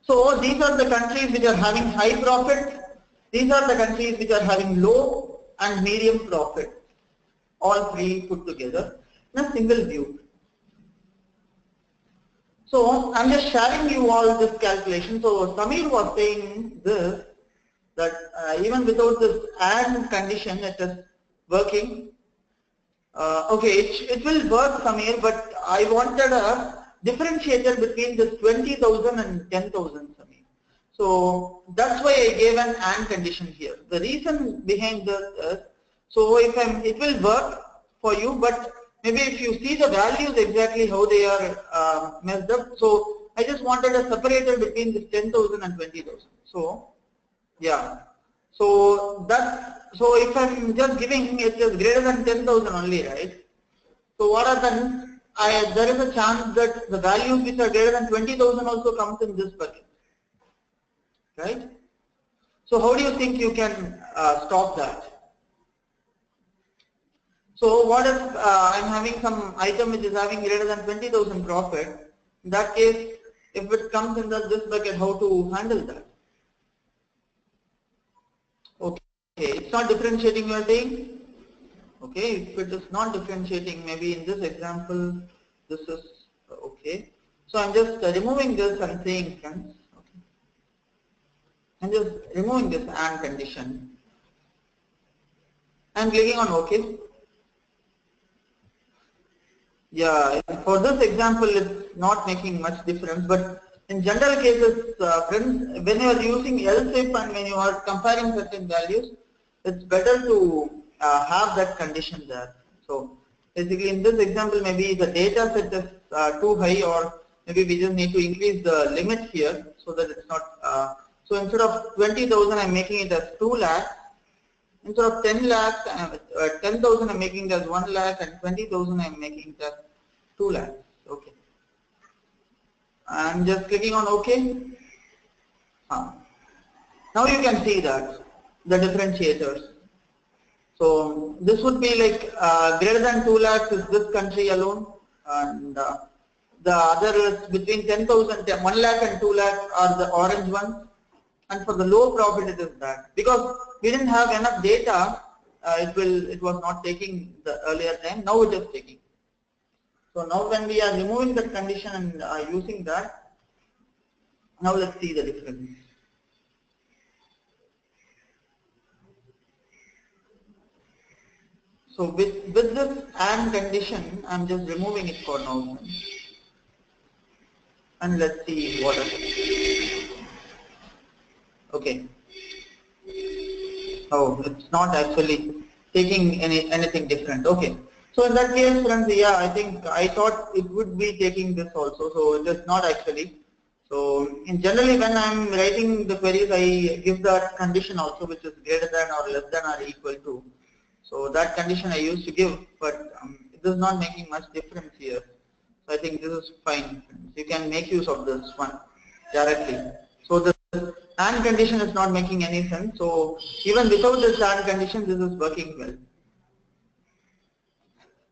So these are the countries which are having high profit. These are the countries which are having low and medium profit. All three put together in a single view. So I'm just sharing you all this calculation. So Samir was saying this, that even without this AND condition, it is working. Okay, it will work, Samir, but I wanted a differentiator between this 20,000 and 10,000, Samir. So that's why I gave an AND condition here. The reason behind this is, so if it will work for you, but maybe if you see the values exactly how they are messed up. So I just wanted a separator between this 10,000 and 20,000. So yeah. So if I'm just giving it is greater than 10,000 only, right? So what happens? There is a chance that the values which are greater than 20,000 also comes in this bucket, right? So how do you think you can stop that? So what if I'm having some item which is having greater than 20,000 profit? In that case, if it comes in this bucket, how to handle that? Okay, it's not differentiating, you are saying? Okay, if it is not differentiating, maybe in this example, this is okay. So I'm just removing this and saying, friends, okay. I'm just removing this AND condition. I'm clicking on OK. Yeah, for this example, it's not making much difference, but in general cases, friends, when you are using else if and when you are comparing certain values, it's better to have that condition there. So basically in this example, maybe the data set is too high, or maybe we just need to increase the limit here so that it's not, so instead of 20,000, I'm making it as 2 lakhs. Instead of 10 lakhs, 10,000 I'm making it as 1 lakh, and 20,000 I'm making it as 2 lakhs. Okay. I'm just clicking on OK. Now you can see that the differentiators. So this would be like greater than 2 lakhs is this country alone, and the other is between 10,000, 1 lakh and 2 lakh are the orange ones, and for the low profit it is that. Because we didn't have enough data, it was not taking the earlier time, now it is taking. So now when we are removing that condition and using that, now let's see the difference. So with this AND condition, I'm just removing it for now. And let's see what happens. Okay. Oh, it's not actually taking anything different. Okay. So in that case, friends, yeah, I think I thought it would be taking this also. So it is not actually. So in generally when I'm writing the queries, I give that condition also, which is greater than or less than or equal to. So that condition I used to give, but it is not making much difference here. So I think this is fine. You can make use of this one directly. So the AND condition is not making any sense. So even without this AND condition, this is working well.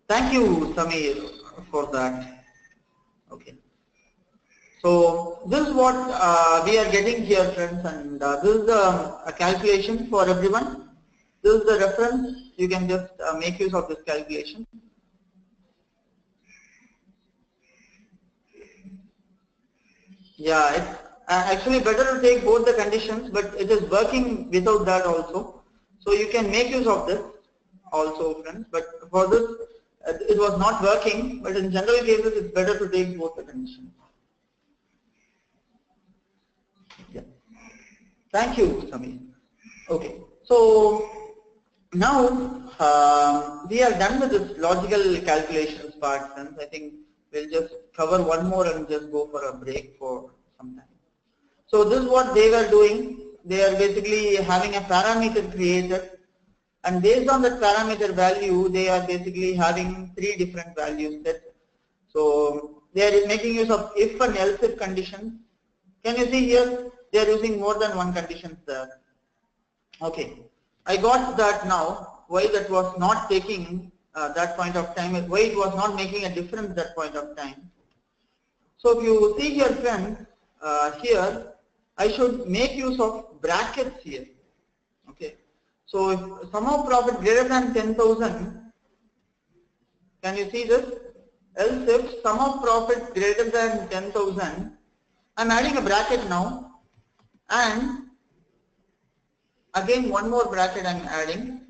Thank you, Samir, for that. Okay. So this is what we are getting here, friends, and this is a calculation for everyone. This is the reference. You can just make use of this calculation. Yeah, it's actually better to take both the conditions, but it is working without that also. So you can make use of this also, friends. But for this, it was not working. But in general cases, it's better to take both the conditions. Yeah. Thank you, Samir. Okay. So now we are done with this logical calculations part, friends. I think we'll just cover one more and just go for a break for some time. So this is what they were doing. They are basically having a parameter created, and based on that parameter value, they are basically having 3 different values set. So they are making use of if and else if conditions. Can you see here? They are using more than one conditions there. Okay. I got that now. Why that was not taking that point of time, why it was not making a difference that point of time. So if you see here friends, here I should make use of brackets here. Okay. So if sum of profit greater than 10,000, can you see this? Else if sum of profit greater than 10,000, I'm adding a bracket now, and again one more bracket I'm adding.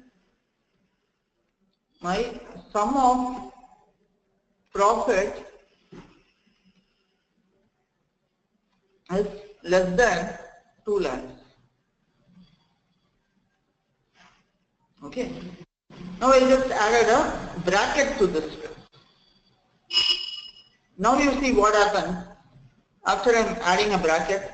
My sum of profit is less than 2 lakhs. Okay. Now I just added a bracket to this. Now you see what happens after I'm adding a bracket.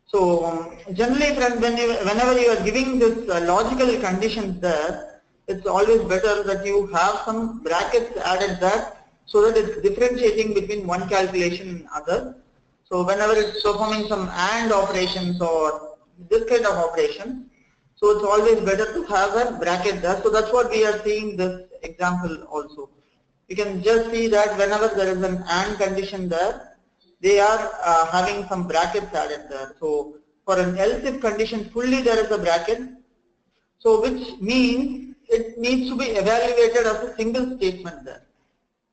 So generally friends, whenever you are giving this logical conditions there, it's always better that you have some brackets added there so that it's differentiating between one calculation and other. So whenever it's performing some AND operations or this kind of operations, so it's always better to have a bracket there. So that's what we are seeing this example also. You can just see that whenever there is an AND condition there, they are having some brackets added there. So for an else if condition fully there is a bracket, so which means it needs to be evaluated as a single statement there.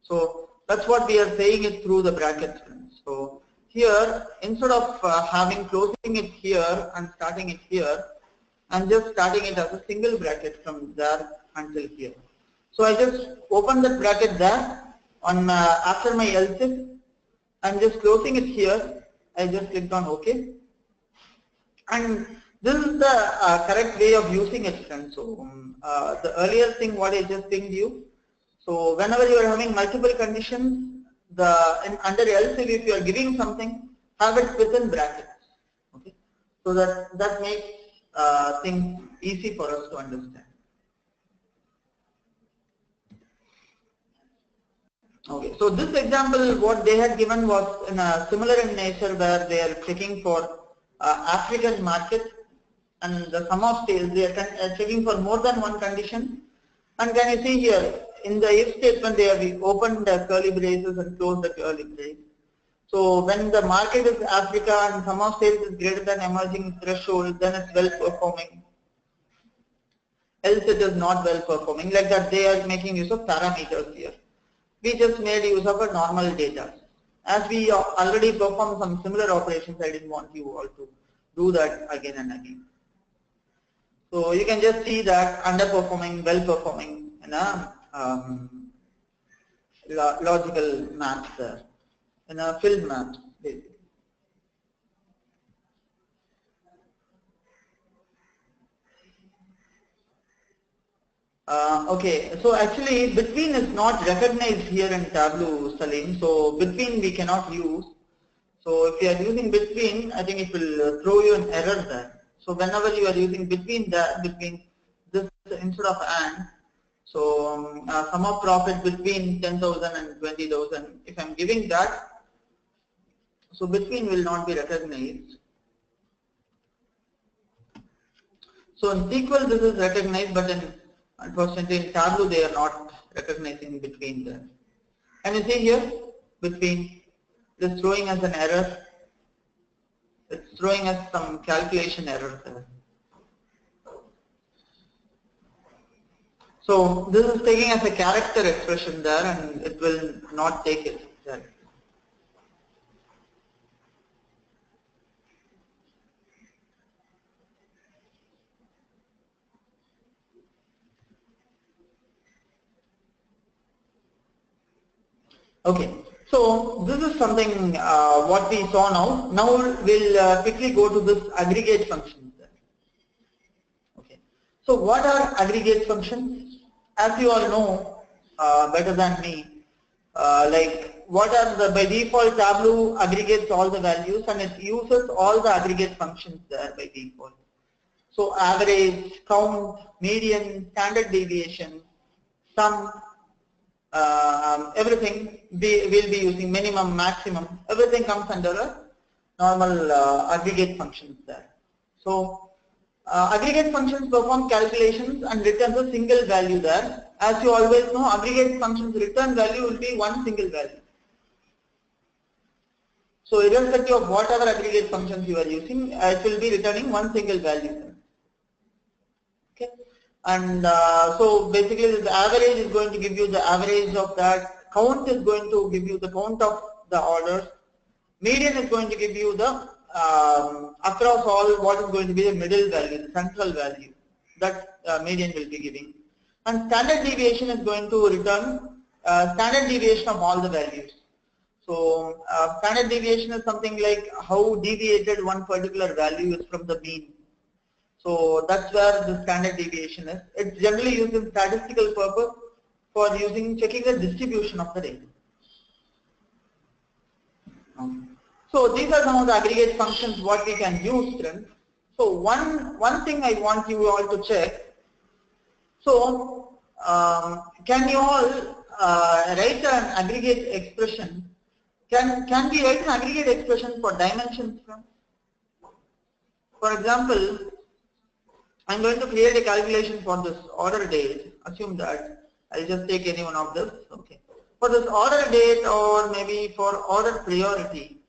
So that's what we are saying it through the brackets. So here instead of having closing it here and starting it here, I'm just starting it as a single bracket from there until here. So I just open that bracket there on after my else if. I'm just closing it here. I just clicked on OK. And this is the correct way of using it, friends. So the earlier thing what I just pinged you. So whenever you are having multiple conditions, under else if you are giving something, have it within brackets. Okay. So that makes things easy for us to understand. Okay, so this example, what they had given was similar in nature, where they are checking for African market and the sum of sales. They are checking for more than one condition. And can you see here in the if statement, they have opened the curly braces and closed the curly brace. So when the market is Africa and sum of sales is greater than emerging threshold, then it's well performing. Else it is not well performing. Like that, they are making use of parameters here. We just made use of a normal data. As we already performed some similar operations, I didn't want you all to do that again and again. So you can just see that underperforming, well performing in a logical maps there, in a filled map basically. Okay, so actually between is not recognized here in Tableau, Salim. So between we cannot use. So if you are using between, I think it will throw you an error there. So whenever you are using between this instead of and, so sum of profit between 10,000 and 20,000. If I'm giving that, so between will not be recognized. So in SQL this is recognized, but unfortunately in Tableau they are not recognizing between them. And you see here between is throwing us an error. It's throwing us some calculation error there. So this is taking as a character expression there, and it will not take it there. Okay, so this is something what we saw now. Now we'll quickly go to this aggregate functions. Okay, so what are aggregate functions? As you all know better than me, like what are the by default Tableau aggregates all the values and it uses all the aggregate functions there by default. So average, count, median, standard deviation, sum. Everything we will be using minimum, maximum, everything comes under a normal aggregate functions there. So aggregate functions perform calculations and returns a single value there. As you always know, aggregate functions return value will be one single value. So irrespective of whatever aggregate functions you are using, it will be returning one single value. Okay, and so basically the average is going to give you the average of that. Count is going to give you the count of the orders. Median is going to give you the across all what is going to be the middle value, the central value that median will be giving. And standard deviation is going to return standard deviation of all the values. So standard deviation is something like how deviated one particular value is from the mean. So that's where the standard deviation is. It's generally used in statistical purpose for checking the distribution of the data. So these are some of the aggregate functions what we can use, friends. So one thing I want you all to check. So can you all write an aggregate expression? Can we write an aggregate expression for dimensions, friends? For example, I'm going to create a calculation for this order date. Assume that I'll just take any one of this. Okay. For this order date or maybe for order priority,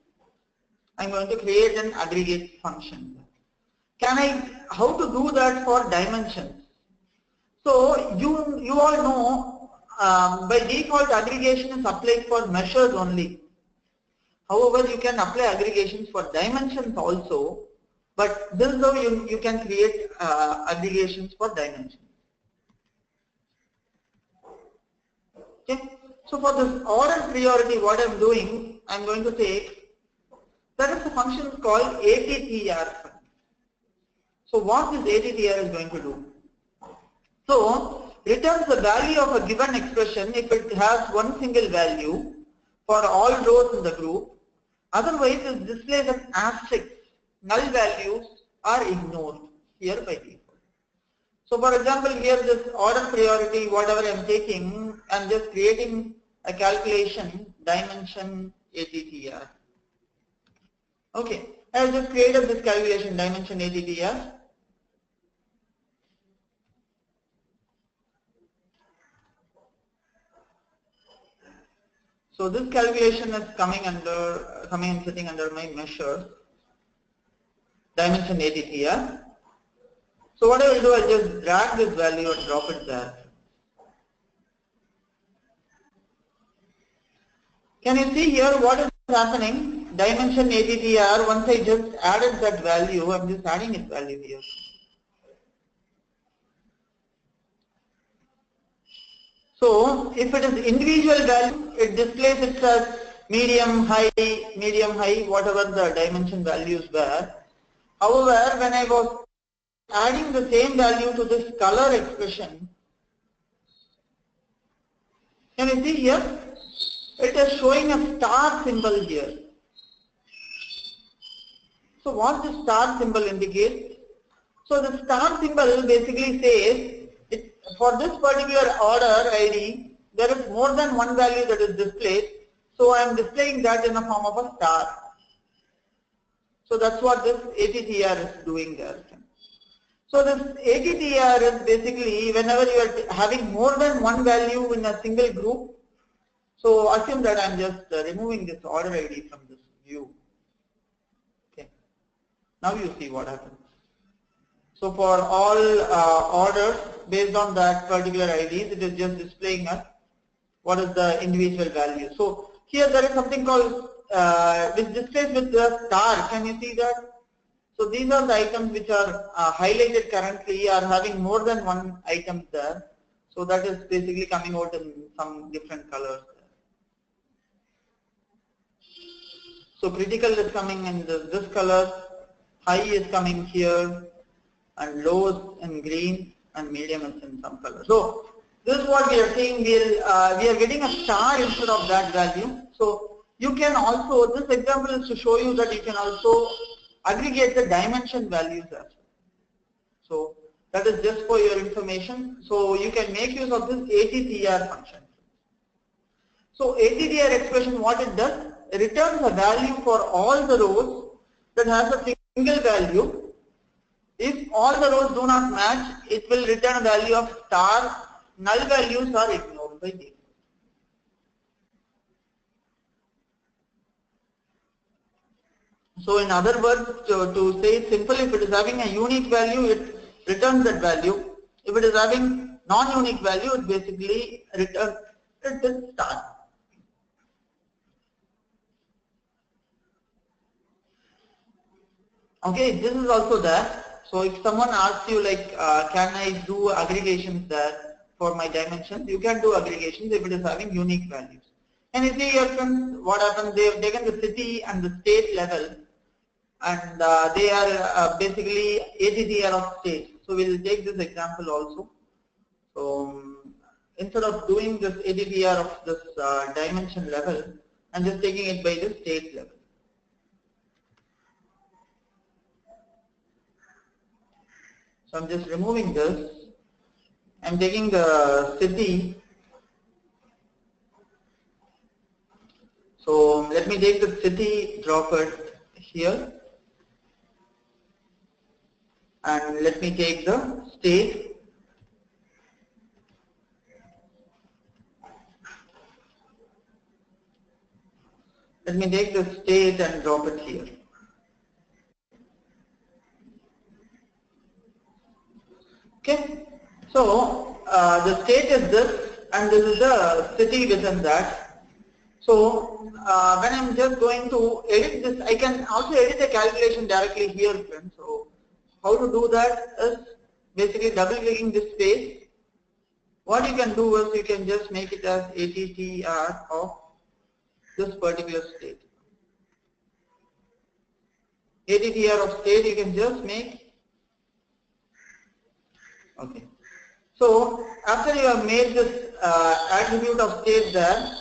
I'm going to create an aggregate function. How to do that for dimensions? So you all know by default aggregation is applied for measures only. However, you can apply aggregations for dimensions also, but this is how you can create aggregations for dimensions. Okay. So for this order priority, what I'm doing, I'm going to take, that is a function called ATTR. So what this ATTR is going to do? So returns the value of a given expression if it has one single value for all rows in the group. Otherwise, it displays an asterisk. Null values are ignored here by default. So for example, here this order priority, whatever I'm taking, I'm just creating a calculation dimension ATTR. Okay, I have just created this calculation dimension ATTR. So this calculation is coming and sitting under my measure dimension ATTR. So what I will do, I'll just drag this value and drop it there. Can you see here what is happening? Dimension ATTR, once I just added that value, I'm just adding its value here. So if it is individual value, it displays it as medium, high, whatever the dimension values were. However, when I was adding the same value to this color expression, can you see here? It is showing a star symbol here. So what the star symbol indicates? So the star symbol basically says, for this particular order ID, there is more than one value that is displayed. So I am displaying that in the form of a star. So that's what this ATTR is doing there. So this ATTR is basically whenever you are having more than one value in a single group. So assume that I'm just removing this order ID from this view. Okay. Now you see what happens. So for all orders based on that particular IDs, it is just displaying us what is the individual value. So here there is something called which displays with the star. Can you see that? So these are the items which are highlighted currently are having more than one item there. So that is basically coming out in some different colors. So critical is coming in this color, high is coming here, and low is in green, and medium is in some color. So this is what we are saying. We are getting a star instead of that value. So you can also, this example is to show you that you can also aggregate the dimension values as well. So that is just for your information. So you can make use of this ATTR function. So ATTR expression, what it does, it returns a value for all the rows that has a single value. If all the rows do not match, it will return a value of star. Null values are ignored by default. So in other words, to say it simple, if it is having a unique value, it returns that value. If it is having non-unique value, it basically returns star. Okay, this is also there. So if someone asks you like, can I do aggregations there for my dimensions? You can do aggregations if it is having unique values. And you see your friends, what happens, they have taken the city and the state level, and they are basically ATTR of state. So we'll take this example also. So instead of doing this ATTR of this dimension level, I'm just taking it by the state level. So I'm just removing this. I'm taking the city. So let me take the city, drop it here, and let me take the state. Let me take the state and drop it here. Okay. So the state is this, and this is the city within that. So when I'm just going to edit this, I can also edit the calculation directly here, friends. So how to do that is basically double clicking this space. What you can do is you can just make it as ATTR of this particular state. ATTR of state you can just make. Okay. So after you have made this attribute of state there,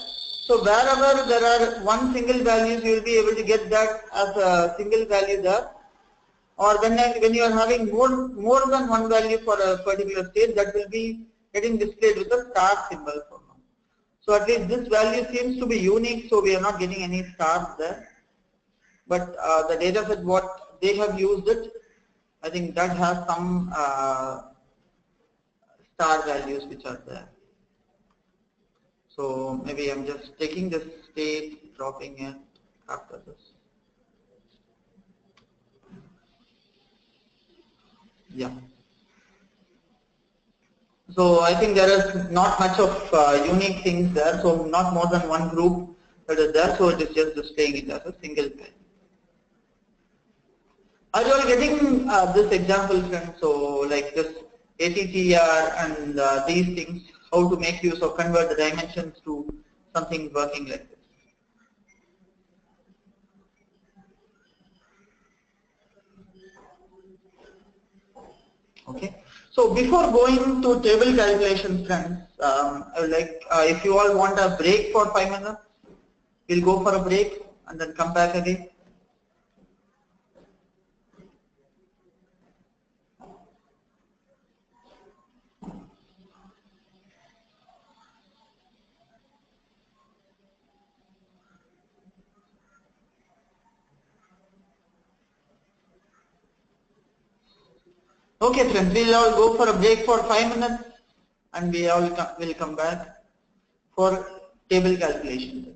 so wherever there are one single values, you will be able to get that as a single value there. Or when you are having more than one value for a particular state, that will be getting displayed with a star symbol for now. So at least this value seems to be unique, so we are not getting any stars there. But the data set what they have used it, I think that has some star values which are there. So maybe I'm just taking this state, dropping it after this. Yeah. So I think there is not much of unique things there. So not more than one group that is there. So it is just displaying it as a single value. Are you all getting this example, friends? So like this ATTR and these things, how to make use of convert the dimensions to something working like this. Okay. So before going to table calculation, friends, I would like if you all want a break for 5 minutes, we'll go for a break and then come back again. Okay, friends, we'll all go for a break for 5 minutes and we all will come back for table calculations.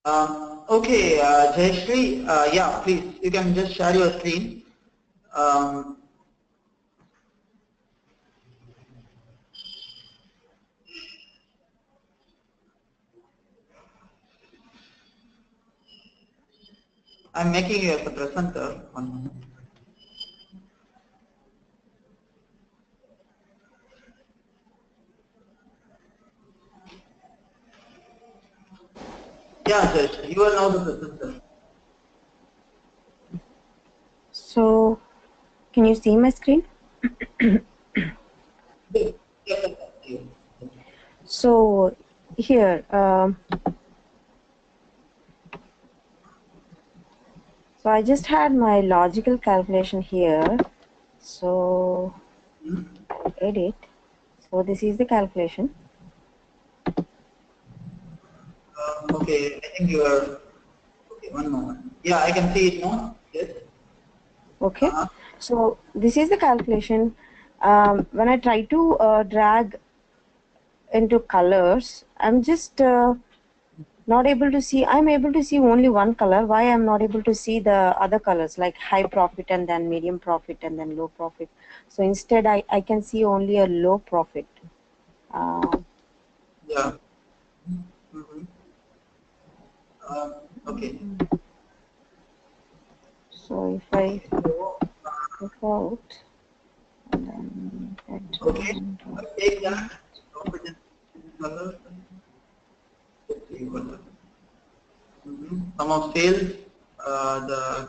Okay, Jayashree, yeah, please, you can just share your screen. Um, I'm making you as a presenter. 1 minute. Yeah, Jayashree, you are now the presenter. So, can you see my screen? Yes, yes, yes. So, here, so I just had my logical calculation here. So, I'll edit. So, this is the calculation. Okay, I think you are, okay, 1 moment. Yeah, I can see it now. Yes. Okay. So, this is the calculation. When I try to drag into colors, I'm just not able to see. I'm able to see only one color. Why I'm not able to see the other colors, like high profit and then medium profit and then low profit? So instead I can see only a low profit. Yeah. Mm-hmm. Okay. So if I So, click out and then okay, and take that. Profit in color. Let's see what. Some of sales, the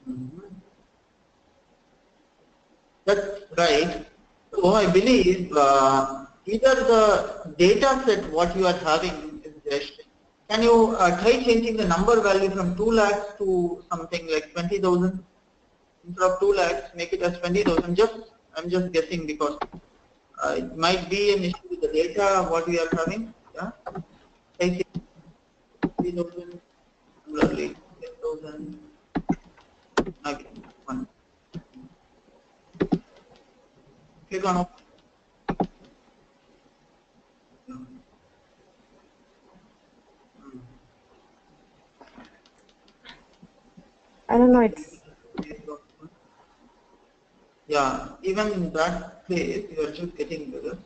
Mhm. That's right. So I believe either the data set what you are having is just, can you try changing the number value from 2 lakhs to something like 20,000? Instead of 2 lakhs, make it as 20,000. I'm just guessing because it might be an issue with the data what we are having. Yeah. Try 20,000, similarly 10,000, again, one. Click on OK. I don't know, it's Yeah, even in that place, you are just getting better.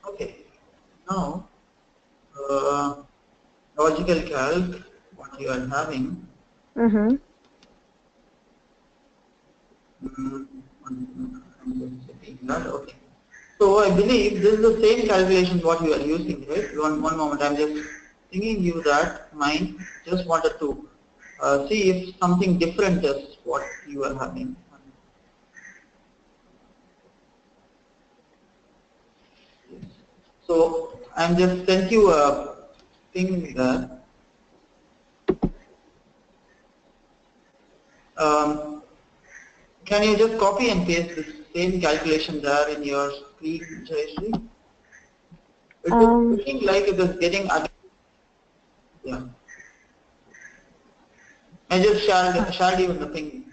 Okay, now logical calc, what you are having. mm-hmm. I'm just checking that. Okay. So I believe this is the same calculation what you are using, right? One moment, I'm just thinking you that mind. Just wanted to see if something different is what you are having. So I'm just sent you a thing there. Um, can you just copy and paste the same calculation there in your screen, Jayashree? It is looking like it is getting again. Yeah. I just shared you the thing.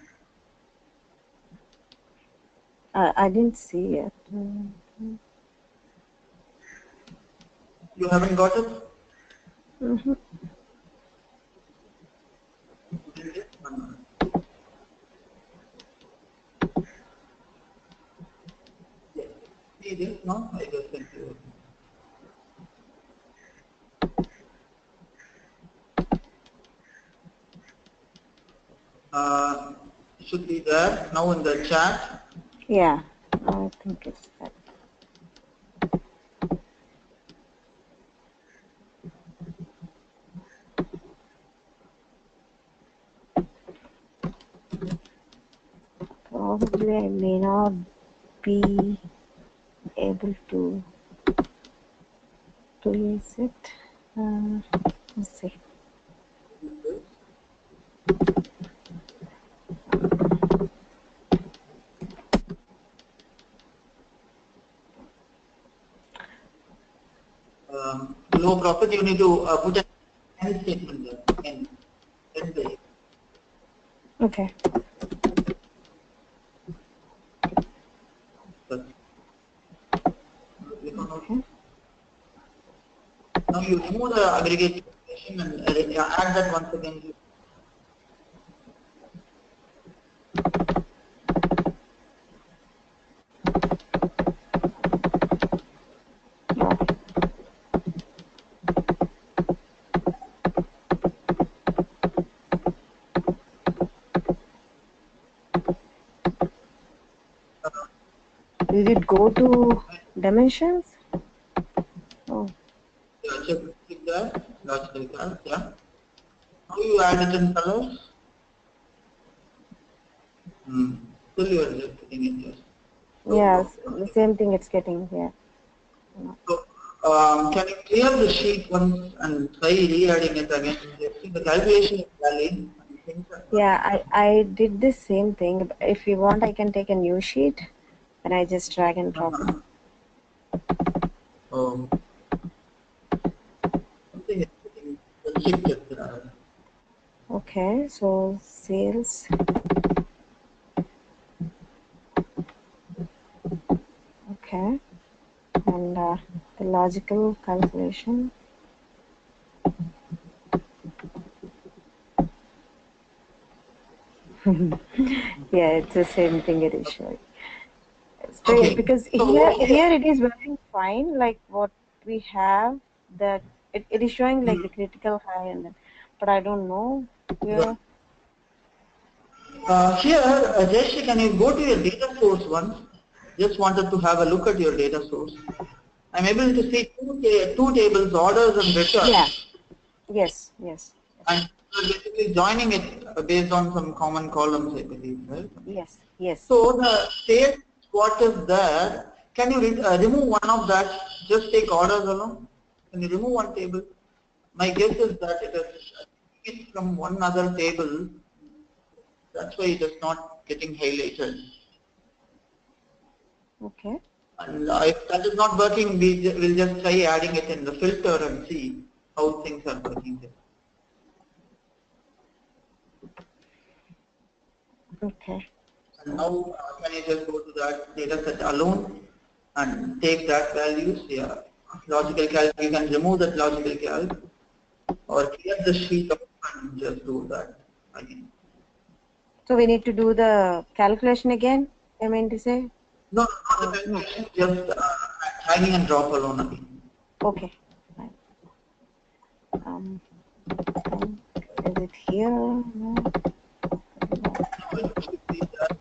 I didn't see it. You haven't got it? Mm-hmm. Yes. See this? No? I just sent you. Should be there now in the chat. Yeah, I think it's that. Probably I may not be able to place it. Let's see. Low profit, you need to put an end statement there. End the. Okay. if you remove the aggregate calculation and add that once again. Did it go to dimensions? Oh. Yeah, check that. Logical calc, yeah. How you add it in colors? Still you are just putting it just. Yes, the same thing it's getting here. So, can you clear the sheet once and try re-adding it again? The calculation is valid. Yeah, I did the same thing. If you want, I can take a new sheet and I just drag and drop it. Oh. Something is getting shifted. Okay, so sales. Okay, and the logical calculation. Yeah, it's the same thing it is showing. Okay. Because here it is working fine, like what we have, that it is showing like the critical high, and then, but I don't know where. Here, Jayesh, can you go to your data source once? Just wanted to have a look at your data source. I'm able to see two tables, orders and returns. Yeah. Yes. Yes. And you're basically joining it based on some common columns, I believe, right? Yes. Yes. So the sales, what is there? Can you remove one of that? Just take orders alone. Can you remove one table? My guess is that it is from one other table. That's why it is not getting highlighted. Okay. And if that is not working, we'll just try adding it in the filter and see how things are working there. Okay. And now can you just go to that data set alone and take that values? Yeah. Logical calc, you can remove that logical calc or clear the sheet up and just do that again. So we need to do the calculation again, I mean to say? No, not the calculation, just dragging and drop alone again. Okay. Fine. Is it here? No. No, it should be that.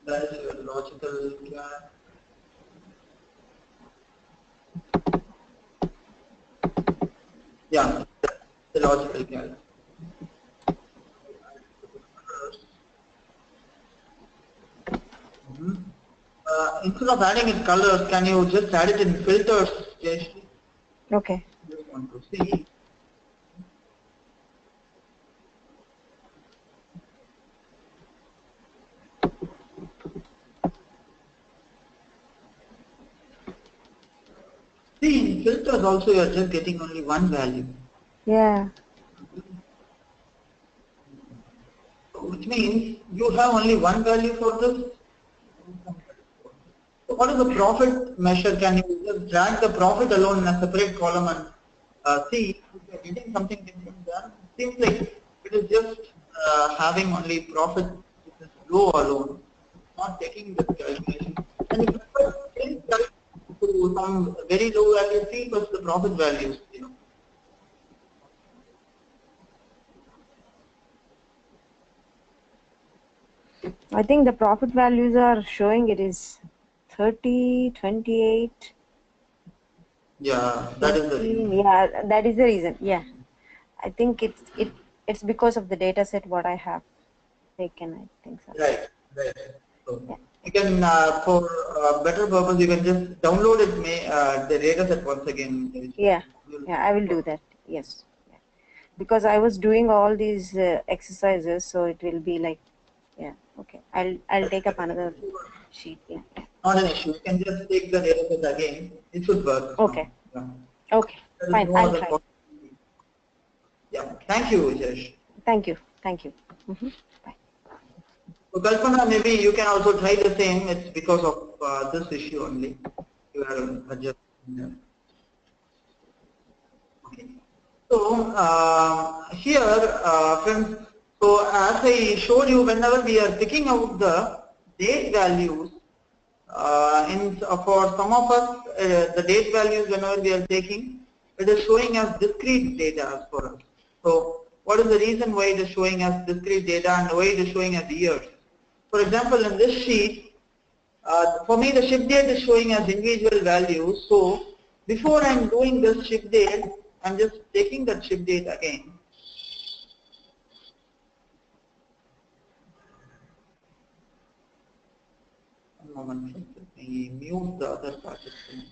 That is your logical calc. Yeah, the logical calc. Instead of adding in colors, can you just add it in filters, Jayesh? Okay. Just want to see. See, in filters also you are just getting only one value. Yeah. Which means you have only one value for this. So what is the profit measure? Can you just drag the profit alone in a separate column and see if you are getting something different there? It seems like it is just having only profit which is low alone, not taking the calculation. And if you change that to some very low value, see first the profit values, you know. I think the profit values are showing it is 30, 28. Yeah, that is the reason. Yeah, that is the reason. Yeah. I think it's because of the data set what I have taken, I think so. Right, right. So Yeah. you can, for better purpose, you can just download it, the data set once again. Yeah, yeah, I will do that. Yes. Yeah. Because I was doing all these exercises, so it will be like, yeah, okay. I'll take up another sheet. Yeah. Not an issue. You can just take the data set again. It should work Okay. now. Yeah. Okay. There is Fine. no I'll other try. possibility. Yeah. Thank you, Jayesh. Thank you. Thank you. Bye. So Kalpana, maybe you can also try the same. It's because of this issue only. You are adjusting. Okay. So here, friends, so as I showed you, whenever we are picking out the date values, for some of us, the date values whenever we are taking, it is showing us discrete data for us. So what is the reason why it is showing us discrete data and why it is showing us years? For example, in this sheet, for me the ship date is showing as individual values. So before I'm doing this ship date, I'm just taking that ship date again. One moment, let me mute the other participant.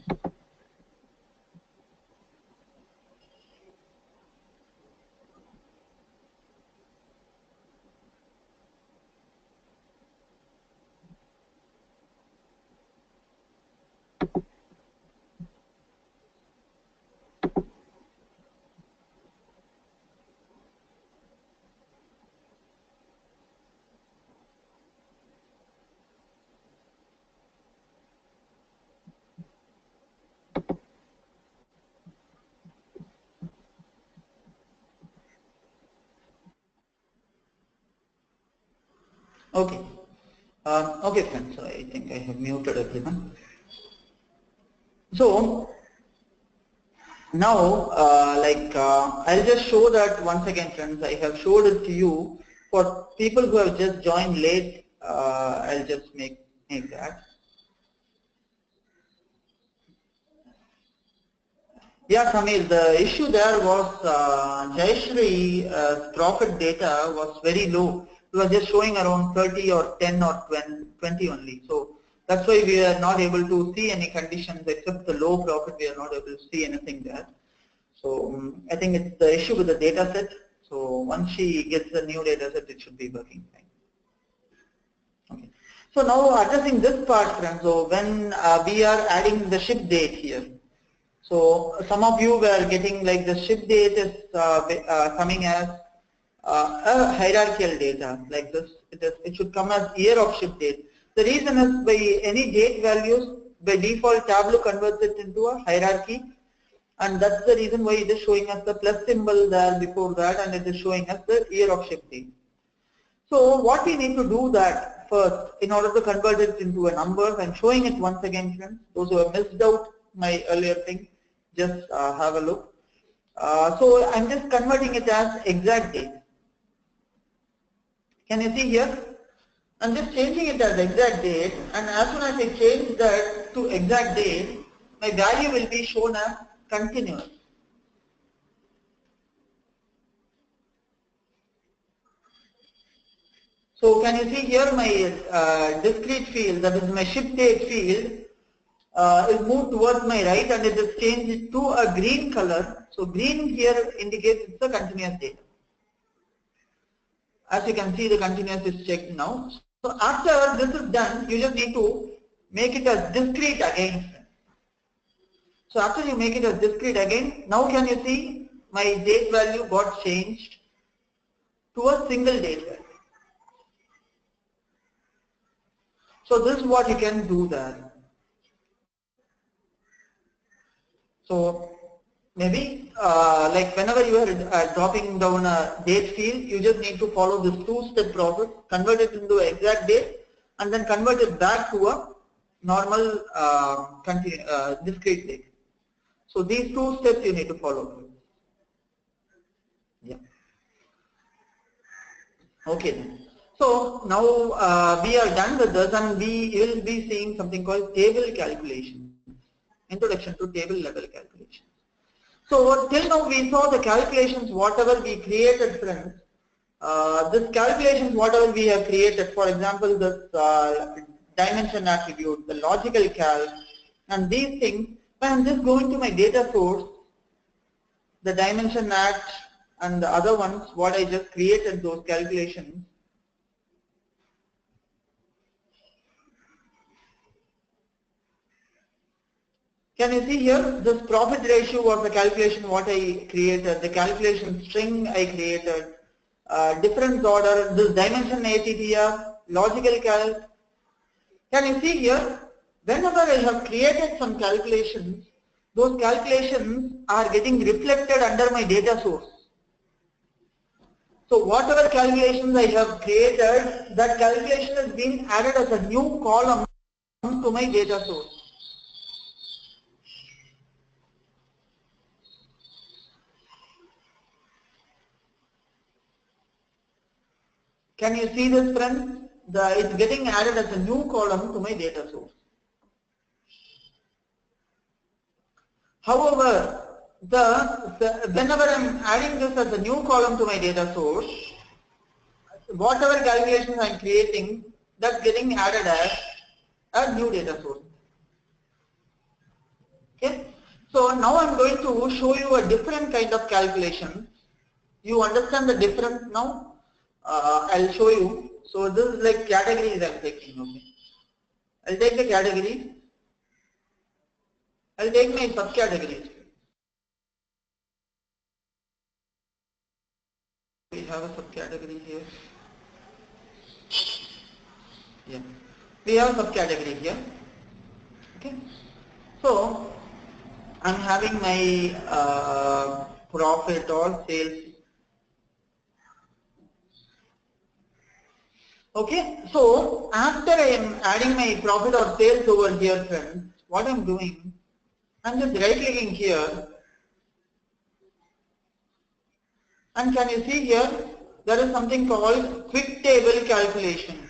Okay. Okay, friends. So I think I have muted everyone. So now, I'll just show that once again, friends. I have showed it to you. For people who have just joined late, I'll just make that. Yeah, Samir, the issue there was Jayashree's profit data was very low. It was just showing around 30 or 10 or 20 only. So that's why we are not able to see any conditions except the low profit. We are not able to see anything there. So I think it's the issue with the data set. So once she gets the new data set, it should be working fine. Okay. So now addressing this part, friends. So when we are adding the ship date here. So some of you were getting like the ship date is coming as a hierarchical data like this. It should come as year of ship date. The reason is by any date values, by default Tableau converts it into a hierarchy, and that's the reason why it is showing us the plus symbol there before that, and it is showing us the year of ship date. So what we need to do that first in order to convert it into a number. I'm showing it once again, friends. Those who have missed out my earlier thing, just have a look. So I'm just converting it as exact date. Can you see here? I'm just changing it as exact date, and as soon as I change that to exact date, my value will be shown as continuous. So can you see here my discrete field, that is my ship date field, is moved towards my right and it is changed to a green color. So green here indicates it's a continuous data. As you can see, the continuous is checked now. So after this is done, you just need to make it as discrete again. So after you make it as discrete again, now can you see my date value got changed to a single date value. So this is what you can do there. So maybe like whenever you are dropping down a date field, you just need to follow this two-step process, convert it into an exact date, and then convert it back to a normal discrete date. So these two steps you need to follow. Yeah. Okay then. So now we are done with this, and we will be seeing something called table calculation. Introduction to table level calculation. So till now we saw the calculations, whatever we created, friends. This calculations, whatever we have created, for example, this dimension attribute, the logical calc, and these things, when I'm just going to my data source, the dimension at and the other ones, what I just created those calculations. Can you see here, this profit ratio was the calculation what I created, the calculation string I created, difference order, this dimension ATTR logical calc. Can you see here, whenever I have created some calculations, those calculations are getting reflected under my data source. So whatever calculations I have created, that calculation has been added as a new column to my data source. Can you see this, friends? It's getting added as a new column to my data source. However, whenever I'm adding this as a new column to my data source, whatever calculations I'm creating, that's getting added as a new data source. Okay. So now I'm going to show you a different kind of calculation. You understand the difference now? I'll show you. So this is like categories I'm taking. Okay. I'll take the categories. I'll take my subcategories. We have a subcategory here. Yeah. We have a subcategory here. Okay. So I'm having my profit or sales. Okay, so after I am adding my profit or sales over here, friends, what I'm doing, I'm just right clicking here, and can you see here, there is something called quick table calculation.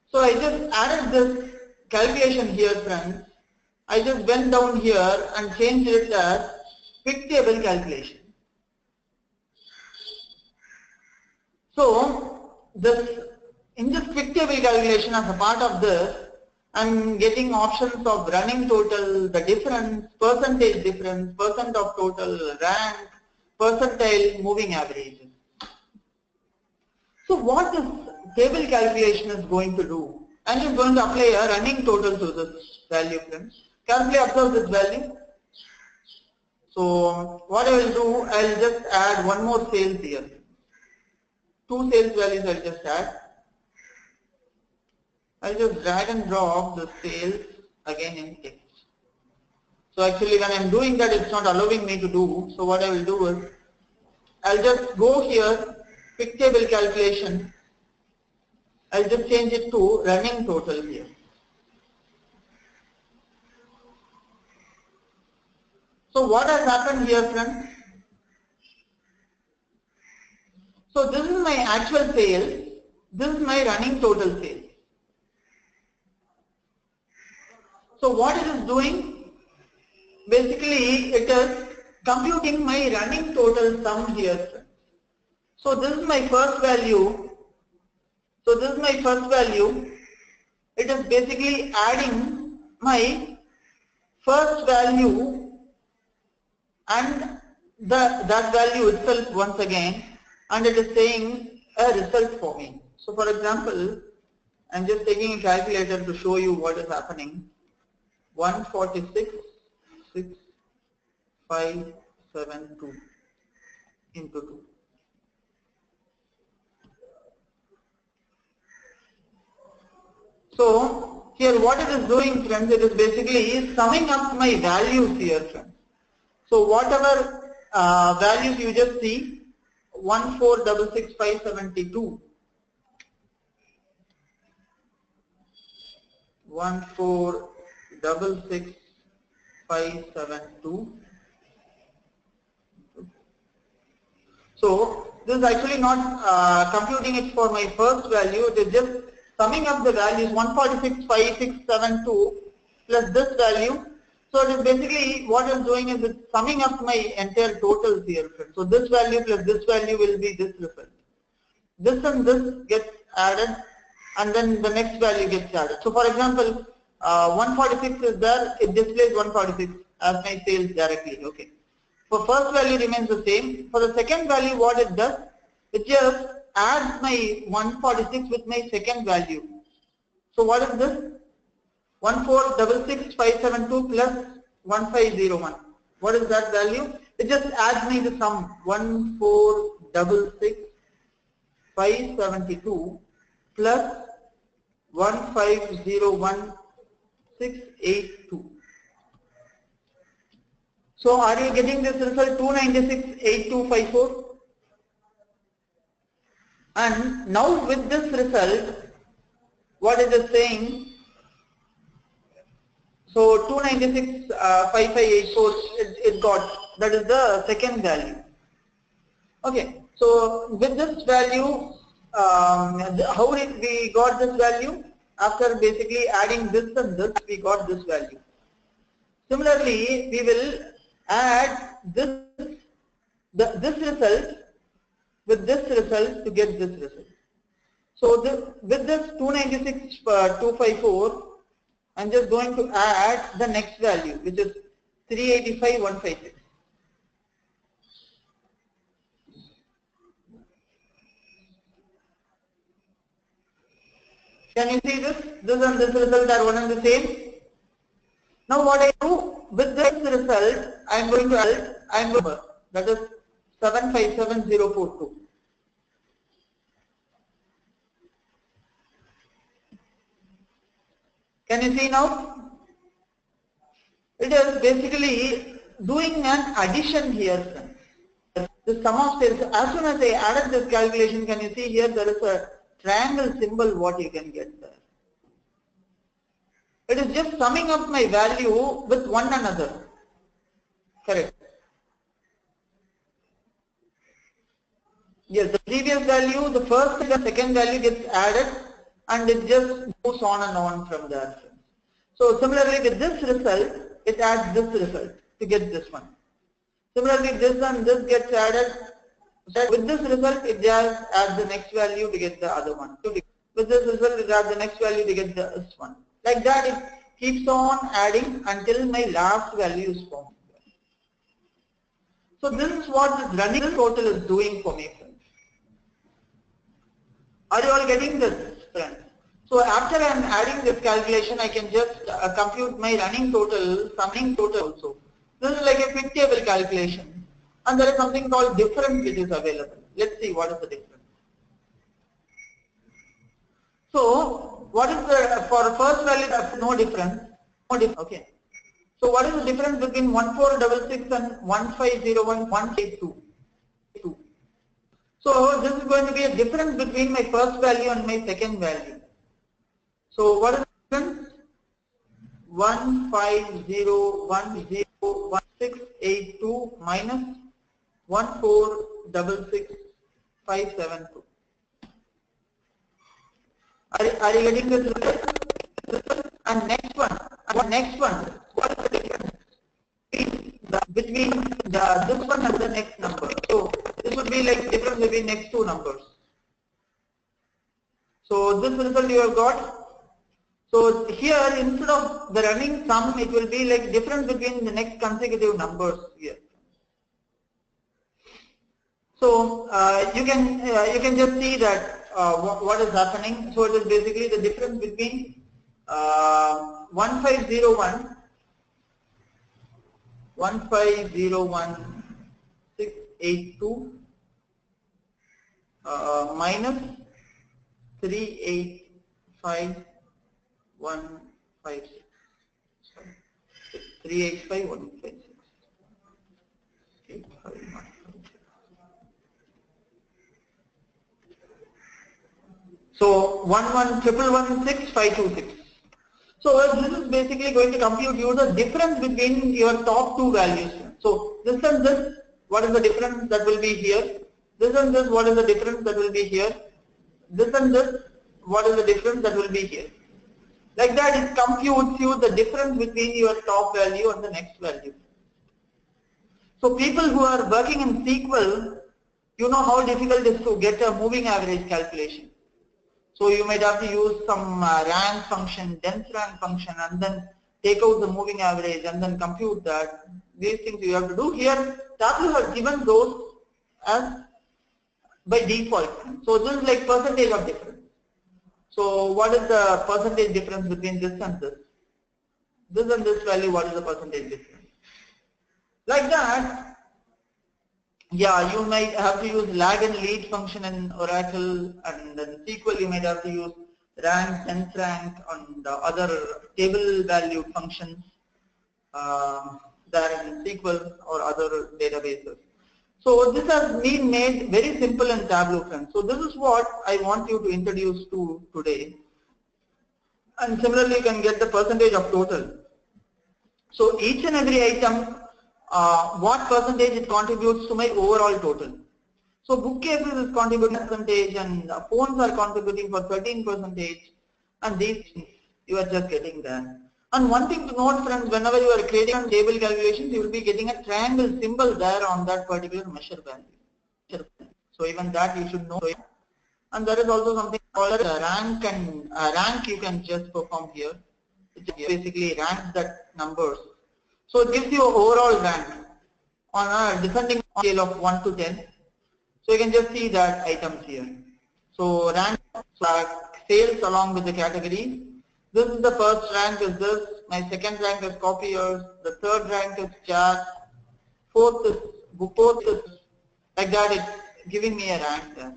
So I just added this calculation here, friends. I just went down here and changed it as quick table calculation. So in this quick table calculation, as a part of this, I'm getting options of running total, the difference, percentage difference, percent of total, rank, percentile, moving averages. So what this table calculation is going to do? I'm just going to apply a running total to this value, friends. Carefully observe this value. So what I will do, I'll just add one more sales here. Two sales values I'll just add. I'll just drag and drop the sales again in text. So actually when I'm doing that, it's not allowing me to do. So what I will do is, I'll just go here, quick table calculation. I'll just change it to running total here. So what has happened here, friends? So this is my actual sales. This is my running total sales. So what it is doing? Basically, it is computing my running total sum here. So this is my first value. So this is my first value. It is basically adding my first value and that value itself once again, and it is saying a result for me. So for example, I'm just taking a calculator to show you what is happening. 146,6,572 into 2. So here what it is doing, friends, it is basically summing up my values here, friends. So whatever values you just see, 1466572, 1466572. So this is actually not computing it for my first value. It is just summing up the values 1465672 plus this value. So it is basically what it's doing is it's summing up my entire totals here. So this value plus this value will be this result. This and this gets added, and then the next value gets added. So for example, 146 is there, it displays 146 as my sales directly. Okay. For first value remains the same. For the second value, what it does, it just adds my 146 with my second value. So what is this? 1466572 plus 1501. What is that value? It just adds me the sum 1466,572 plus 1501682. So are you getting this result 296,8254? And now with this result, what it is saying, so 296,5584 it got, that is the second value. Okay, so with this value, how did we got this value? After basically adding this and this, we got this value. Similarly, we will add this result with this result to get this result. So with this 296,254, I'm just going to add the next value, which is 385,156. Can you see this? This and this result are one and the same. Now what I do with this result, I'm going to add number, that is 757042. Can you see now? It is basically doing an addition here. The sum of sales, as soon as I added this calculation, can you see here there is a triangle symbol what you can get there. It is just summing up my value with one another. Correct. Yes, the previous value, the first and the second value gets added and it just moves on and on from there. So similarly with this result, it adds this result to get this one. Similarly this and this gets added. With this result, it just adds the next value to get the other one. With this result, it adds the next value to get this one. Like that, it keeps on adding until my last value is formed. So this is what this running total is doing for me, friends. Are you all getting this, friends? So after I am adding this calculation, I can just compute my running total, summing total also. This is like a quick table calculation. And there is something called difference which is available. Let's see what is the difference. So what is the, for first value there is no difference. Okay. So what is the difference between 1466 and 1501182? So this is going to be a difference between my first value and my second value. So what is the difference? 150101682 minus 1466572. Are you getting this result? And next one, what is the difference between this one and the next number? So this would be like difference between next two numbers. So this result you have got. So here instead of the running sum, it will be like difference between the next consecutive numbers here. So you can just see that what is happening. So it is basically the difference between 1501682 minus 385156. 385156. So 11116526. So this is basically going to compute you the difference between your top two values. So this and this, what is the difference that will be here? This and this, what is the difference that will be here? This and this, what is the difference that will be here? Like that, it computes you the difference between your top value and the next value. So people who are working in SQL, you know how difficult it is to get a moving average calculation. So you might have to use some rank function, dense rank function, and then take out the moving average and then compute that. These things you have to do. Here, Tableau has given those as by default. So this is like percentage of difference. So what is the percentage difference between this and this? This and this value, what is the percentage difference? Like that, Yeah, you might have to use lag and lead function in Oracle, and then SQL you might have to use rank, tenth rank, and other table value functions there in SQL or other databases. So this has been made very simple in Tableau, friends. So this is what I want you to introduce to today. And similarly, you can get the percentage of total. So each and every item, what percentage it contributes to my overall total. So bookcases is contributing percentage, and phones are contributing for 13%, and these you are just getting there. And one thing to note, friends, whenever you are creating a table calculations, you will be getting a triangle symbol there on that particular measure value. So even that you should know. And there is also something called a rank, and rank you can just perform here. It basically ranks that numbers. So it gives you an overall rank on a descending scale of 1 to 10. So you can just see that items here. So rank sales along with the category. This is the first rank is this. My second rank is copiers. The third rank is chat. Fourth is like that. It's giving me a rank there.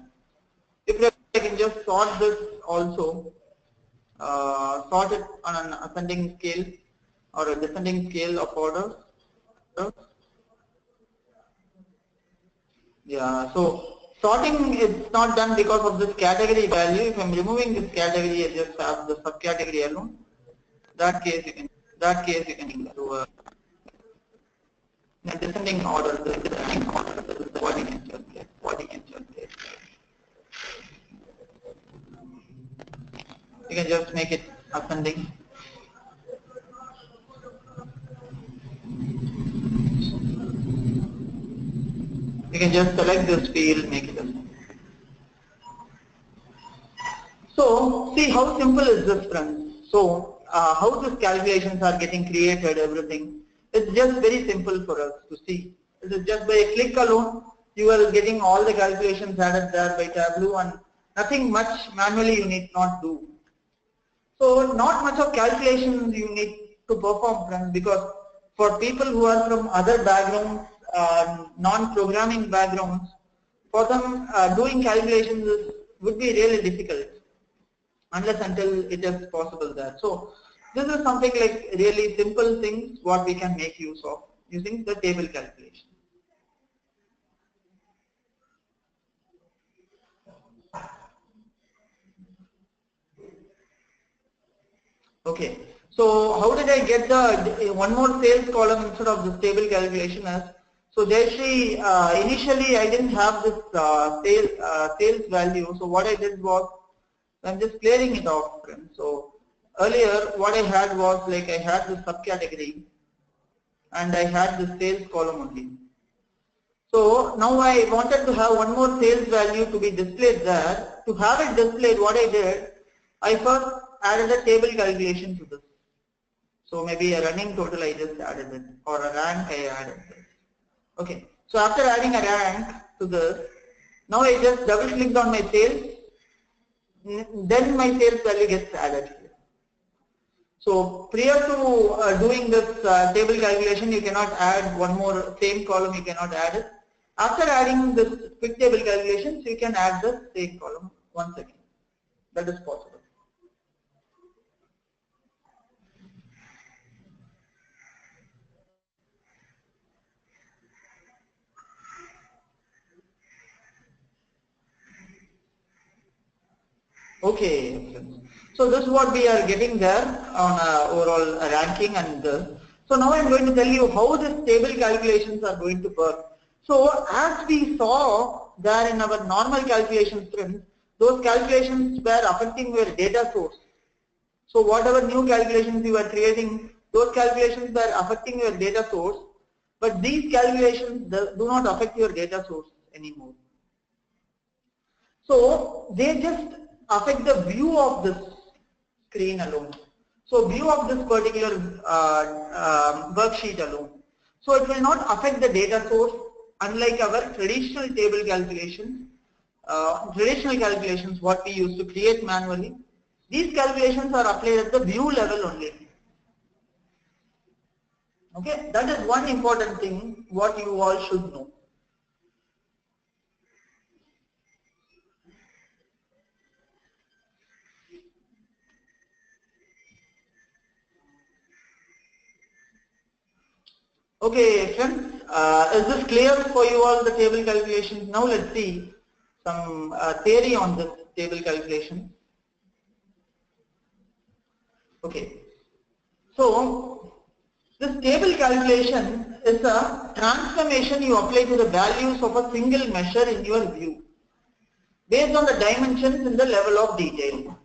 If I can just sort this also, sort it on an ascending scale or a descending scale of orders. Yeah, so sorting is not done because of this category value. If I'm removing this category, I just have the subcategory alone. That case you can do a descending order, the descending order, this is what you can calculate, You can just make it ascending. You can just select this field, make it ascending. So see how simple is this, friends. So how these calculations are getting created, everything. It's just very simple for us to see. It is just by a click alone, you are getting all the calculations added there by Tableau, and nothing much manually you need not do. So not much of calculations you need to perform, friends, because for people who are from other backgrounds, non-programming backgrounds, for them doing calculations would be really difficult unless until it is possible there. So this is something like really simple things what we can make use of using the table calculation. Okay, so how did I get the one more sales column instead of this table calculation as? So Jayashree, initially I didn't have this sales value. So what I did was I'm just clearing it off. So earlier what I had was like I had this subcategory and I had the sales column only. So now I wanted to have one more sales value to be displayed there. To have it displayed, what I did, I first added a table calculation to this. So maybe a running total I just added it, or a rank I added it. Okay, so after adding a rank to this, now I just double clicked on my sales, then my sales value gets added here. So prior to doing this table calculation, you cannot add one more same column, you cannot add it. After adding this quick table calculations, you can add the same column once again. That is possible. Okay, so this is what we are getting there on overall ranking and this. So now I am going to tell you how this table calculations are going to work. So as we saw there in our normal calculations, friends, those calculations were affecting your data source. So whatever new calculations you are creating, those calculations were affecting your data source, but these calculations do not affect your data source anymore. So they just affect the view of this screen alone. So view of this particular worksheet alone. So it will not affect the data source, unlike our traditional table calculations. Traditional calculations what we used to create manually. These calculations are applied at the view level only. Okay, that is one important thing what you all should know. Okay, friends, is this clear for you all, the table calculation? Now let's see some theory on this table calculation. Okay, so this table calculation is a transformation you apply to the values of a single measure in your view based on the dimensions in the level of detail.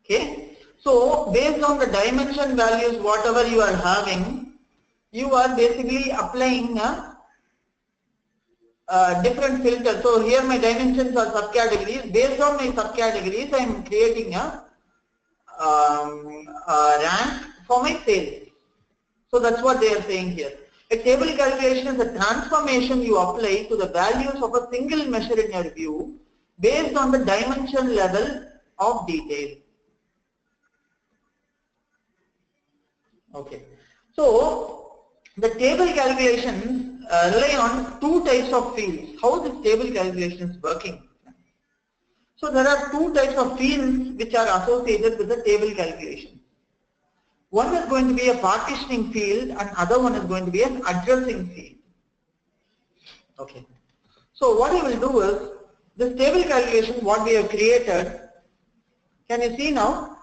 Okay, so based on the dimension values whatever you are having, you are basically applying a different filter. So here my dimensions are subcategories. Based on my subcategories, I am creating a rank for my sales. So that's what they are saying here. A table calculation is a transformation you apply to the values of a single measure in your view based on the dimension level of detail. Okay. So the table calculations rely on two types of fields. How this table calculation is working? So there are two types of fields which are associated with the table calculation. One is going to be a partitioning field and other one is going to be an addressing field. Okay. So what I will do is, this table calculation what we have created, can you see now?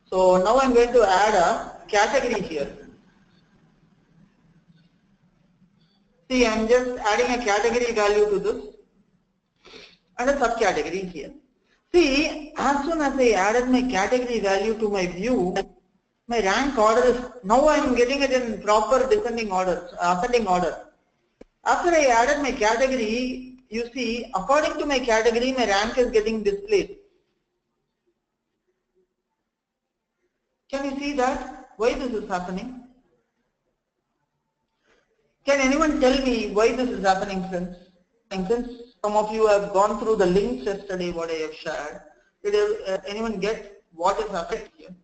So now I am going to add a category here. See, I am just adding a category value to this and a subcategory here. See, as soon as I added my category value to my view, my rank order is, now I am getting it in proper descending order, ascending order. After I added my category, you see, according to my category, my rank is getting displayed. Can you see that? Why this is happening? Can anyone tell me why this is happening, friends? And since some of you have gone through the links yesterday what I have shared, did anyone get what is happening here?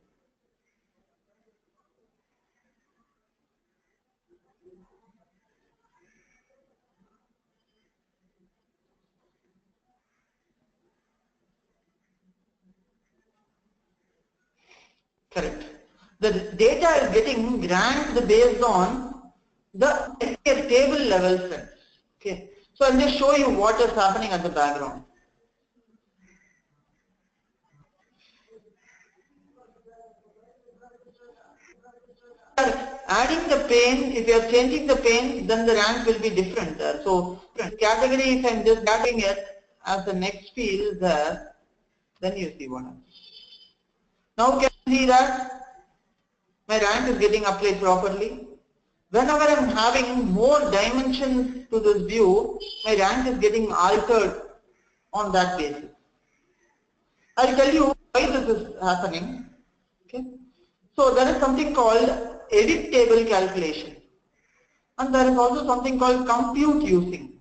Correct. The data is getting ranked based on the table level, friends. Okay. So I'll just show you what is happening at the background. Adding the pane, if you are changing the pane, then the rank will be different there. So category, if I am just adding it as the next field there, then you see what happens. Now can you see that my rank is getting applied properly? Whenever I am having more dimensions to this view, my rank is getting altered on that basis. I'll tell you why this is happening. Okay. So there is something called edit table calculation, and there is also something called compute using.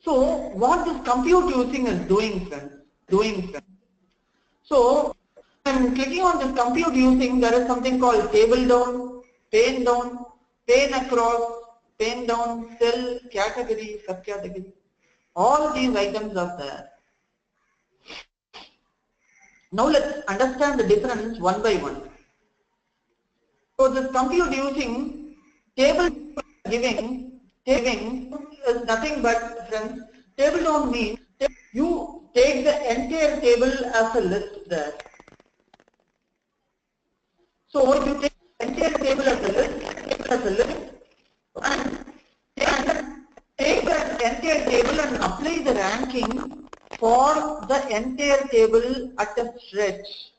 So what this compute using is doing, friends? So I'm clicking on this compute using, there is something called table down, pane across, pane down, cell, category, subcategory. All these items are there. Now let's understand the difference one by one. So this compute using, table giving is nothing but, friends, table down means you take the entire table as a list there. So you take the entire table as a list, and take the entire table and apply the ranking for the entire table at a stretch.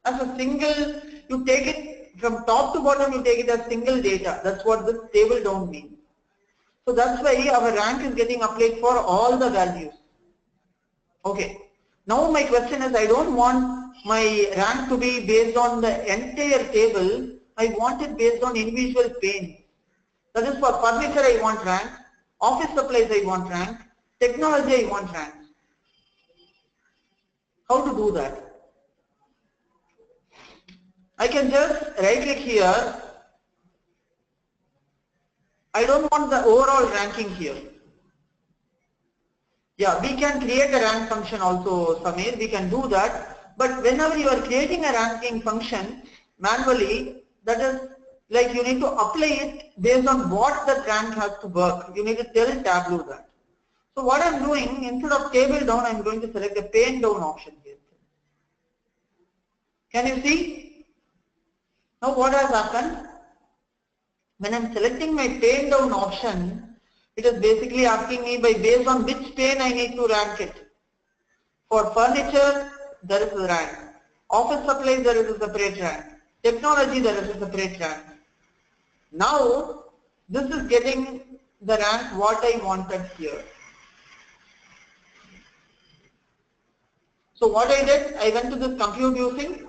As a single, you take it from top to bottom, you take it as single data. That's what this table down means. So that's why our rank is getting applied for all the values. Okay. Now my question is, I don't want my rank to be based on the entire table. I want it based on individual panes. That is, for furniture I want rank, office supplies I want rank, technology I want rank. How to do that? I can just right click here. I don't want the overall ranking here. Yeah, we can create a rank function also, Samir, we can do that. But whenever you are creating a ranking function, manually, that is like you need to apply it based on what that rank has to work. You need to tell Tableau that. So what I'm doing, instead of table down, I'm going to select the pane down option here. Can you see? Now what has happened? When I'm selecting my pane down option, it is basically asking me based on which pane I need to rank it. For furniture, there is a rank. Office supplies, there is a separate rank. Technology, there is a separate rank. Now, this is getting the rank what I wanted here. So what I did, I went to this compute using,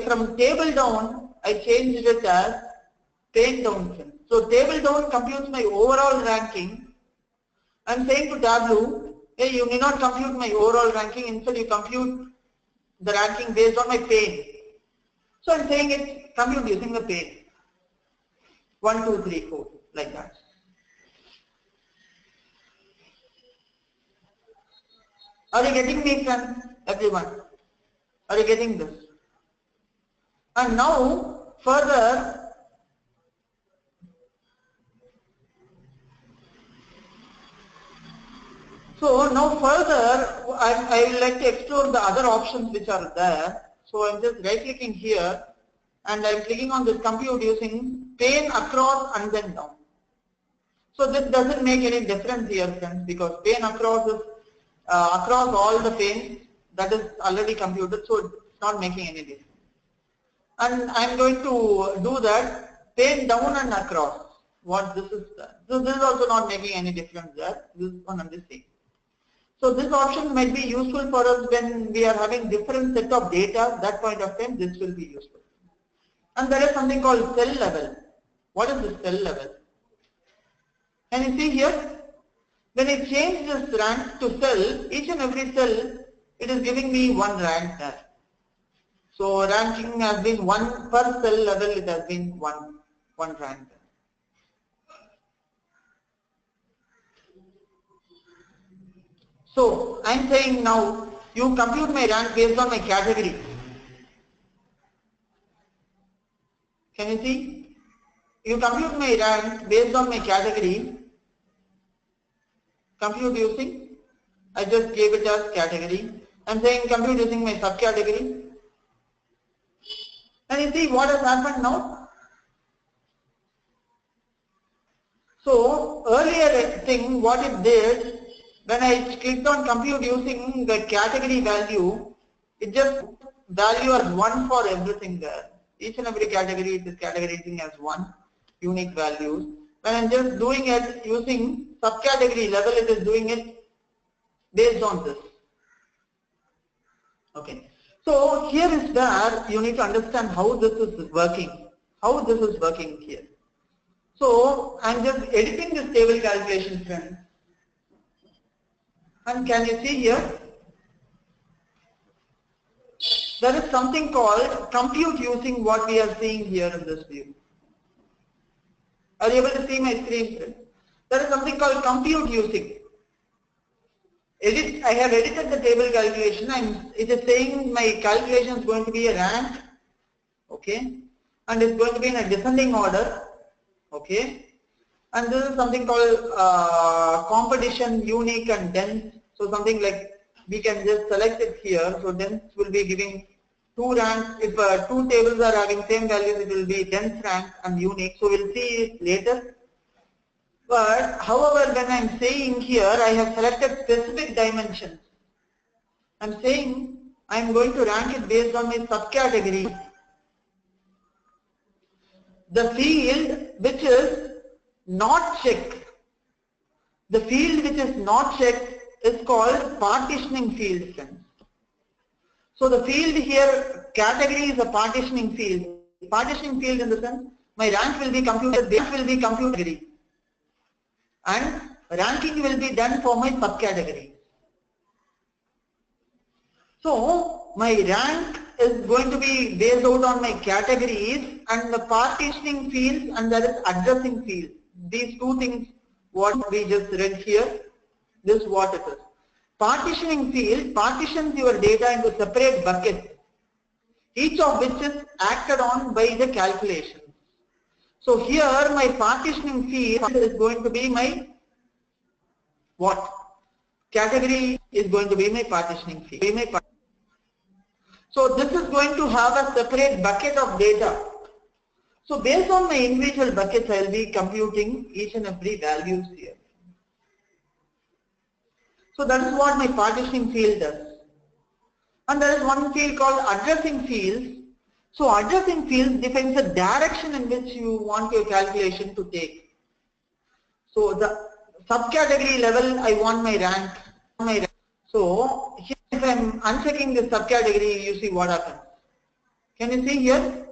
from table down, I changed it as pane down. So table down computes my overall ranking. I'm saying to Tableau, hey, you need not compute my overall ranking, instead you compute the ranking based on my pane. So I'm saying it compute using the pane. 1, 2, 3, 4, like that. Are you getting me, friends? Everyone? Are you getting this? And now, further, I will like to explore the other options which are there. So I'm just right clicking here and I'm clicking on this compute using pane across and then down. So this doesn't make any difference here, friends, because pane across is across all the panes, that is already computed, so it's not making any difference. And I'm going to do that pane down and across. What this is, so this is also not making any difference there. This one I'm just saying. So this option might be useful for us when we are having different set of data. That point of time, this will be useful. And there is something called cell level. What is the cell level? Can you see here? When I change this rank to cell, each and every cell, it is giving me one rank there. So ranking has been one per cell level, it has been one rank there. So I'm saying now, you compute my rank based on my category. Can you see? You compute my rank based on my category. Compute using, I just gave it as category. I'm saying compute using my subcategory. And you see what has happened now? So earlier thing, what it did, when I clicked on compute using the category value, it just value as 1 for everything there. Each and every category it is categorizing as 1 unique values. When I'm just doing it using subcategory level, it is doing it based on this. Okay. So here is where you need to understand how this is working. How this is working here. So I'm just editing this table calculation, friends. And can you see here? There is something called compute using what we are seeing here in this view. Are you able to see my screen, friends? There is something called compute using. I have edited the table calculation. It is saying my calculation is going to be a rank, okay, and it's going to be in a descending order, okay. And this is something called competition, unique, and dense. So something like we can just select it here. So dense will be giving 2 ranks. If 2 tables are having same values, it will be dense rank and unique. So we'll see it later. But however, when I'm saying here, I have selected specific dimensions. I'm saying I'm going to rank it based on my subcategory. The field which is not checked, the field which is not checked is called partitioning field, friends. So the field here, category is a partitioning field. Partitioning field in the sense, my rank will be computed, base will be computed, and ranking will be done for my subcategory. So my rank is going to be based out on my categories and the partitioning fields, and there is addressing fields. These two things what we just read here, this is what it is. Partitioning field partitions your data into separate buckets. each of which is acted on by the calculation. So here my partitioning field is going to be my what? Category is going to be my partitioning field. So this is going to have a separate bucket of data. So based on my individual buckets, I will be computing each and every values here. So that is what my partitioning field does. And there is one field called addressing fields. So addressing fields defines the direction in which you want your calculation to take. So the subcategory level, I want my rank. So here if I am unchecking the subcategory, you see what happens. Can you see here?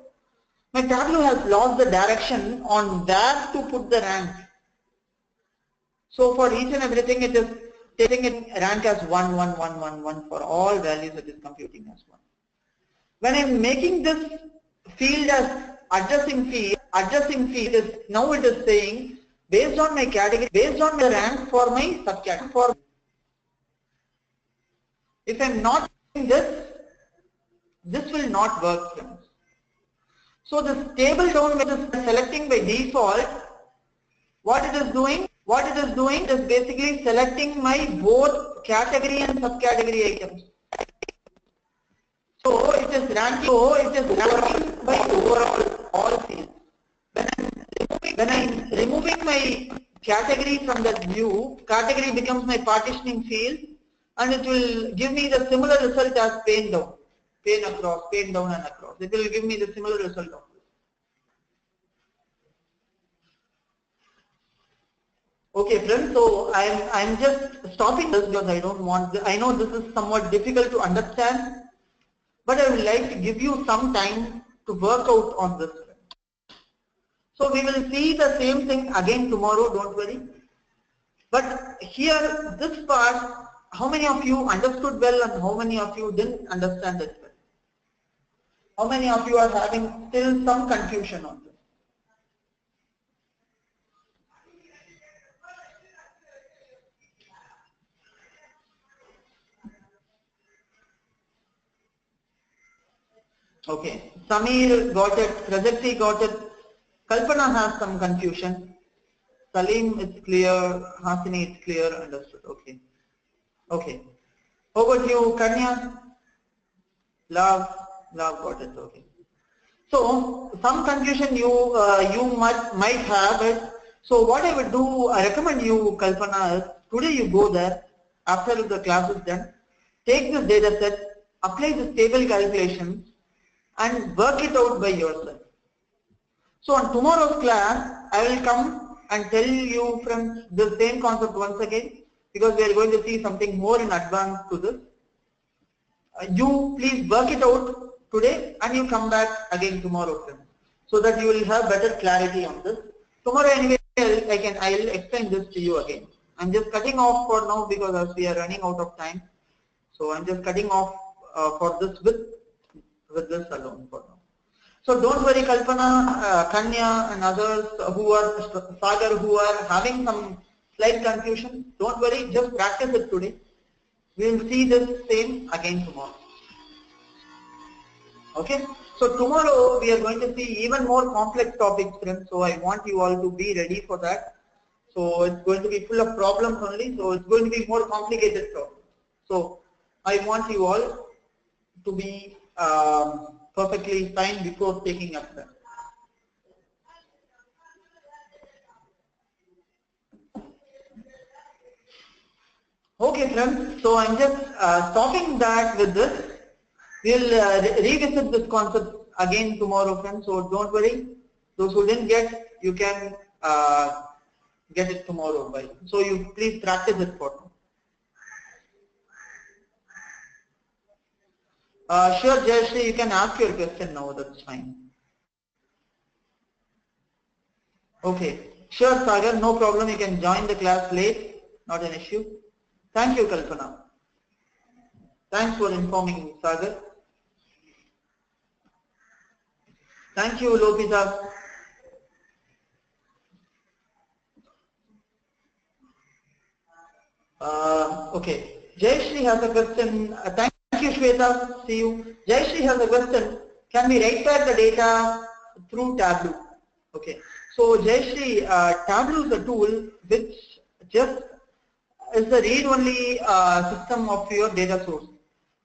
My Tableau has lost the direction on where to put the rank. So for each and everything, it is taking it rank as 1, 1, 1, 1, 1 for all values it is computing as 1. When I am making this field as addressing field is now it is saying based on my category, based on my rank for my subcategory. If I am not doing this, this will not work, friends. So this table down which is selecting by default, what it is doing is basically selecting my both category and subcategory items. So it is ranking by overall all fields. When I am removing my category from that view, category becomes my partitioning field and it will give me the similar result as pane down, pane across, pane down and across. It will give me the similar result of this. Okay friends, so I'm just stopping this because I know this is somewhat difficult to understand, but I would like to give you some time to work out on this. So we will see the same thing again tomorrow, don't worry. But here, this part, how many of you understood well and how many of you didn't understand it well? How many of you are having still some confusion on this? Okay, Samir got it, Prajakti got it, Kalpana has some confusion, Salim it's clear, Hasini it's clear, understood, okay. Okay, how about you, Kanya? Love got it, okay. So, some confusion you might have it. So what I would do, I recommend you, Kalpana, is today you go there, after the class is done, take this data set, apply this table calculations, and work it out by yourself. So on tomorrow's class, I will come and tell you from the same concept once again, because we are going to see something more in advance to this. You please work it out today and you come back again tomorrow, friends, so that you will have better clarity on this. Tomorrow anyway, I'll explain this to you again. I'm just cutting off for now because as we are running out of time. So I'm just cutting off for this with this alone for now. So don't worry, Kalpana, Kanya and others who are, Sagar, who are having some slight confusion, don't worry, just practice it today. We will see this same again tomorrow. Okay, so tomorrow we are going to see even more complex topics, friends, so I want you all to be ready for that. So it's going to be full of problems only, so it's going to be more complicated problems. So I want you all to be perfectly fine before taking up that. Okay friends, so I'm just stopping that with this. We'll revisit this concept again tomorrow, friends, so don't worry. Those who didn't get, you can get it tomorrow. So you please practice it for now. Sure, Jayashree, you can ask your question now, that's fine. Okay, sure Sagar, no problem, you can join the class late, not an issue. Thank you, Kalpana. Thanks for informing me, Sagar. Thank you, Lopita. Okay, Jayashree has a question. Thank you, Shweta. See you. Jayashree has a question. Can we write back the data through Tableau? Okay. So Jayashree, Tableau is a tool which just is the read-only system of your data source.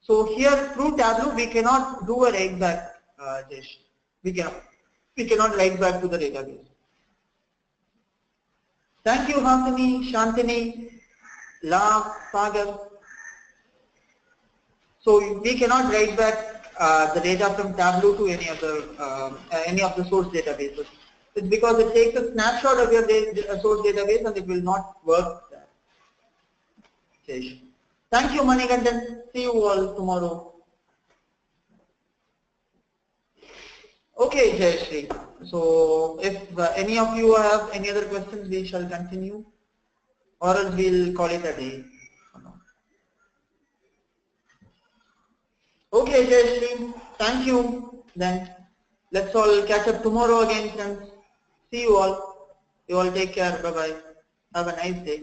So here through Tableau we cannot do a write back, Jayashree. We cannot write back to the database. Thank you, Hasini, Shantini, La, Sagar. So we cannot write back the data from Tableau to any of the source databases. It's because it takes a snapshot of your source database and it will not work there. Thank you, Manikandan. See you all tomorrow. Okay, Jayashree. So if any of you have any other questions, we shall continue, or else we'll call it a day. Okay, Jayashree. Thank you. Then let's all catch up tomorrow again, friends. See you all. You all take care. Bye bye. Have a nice day.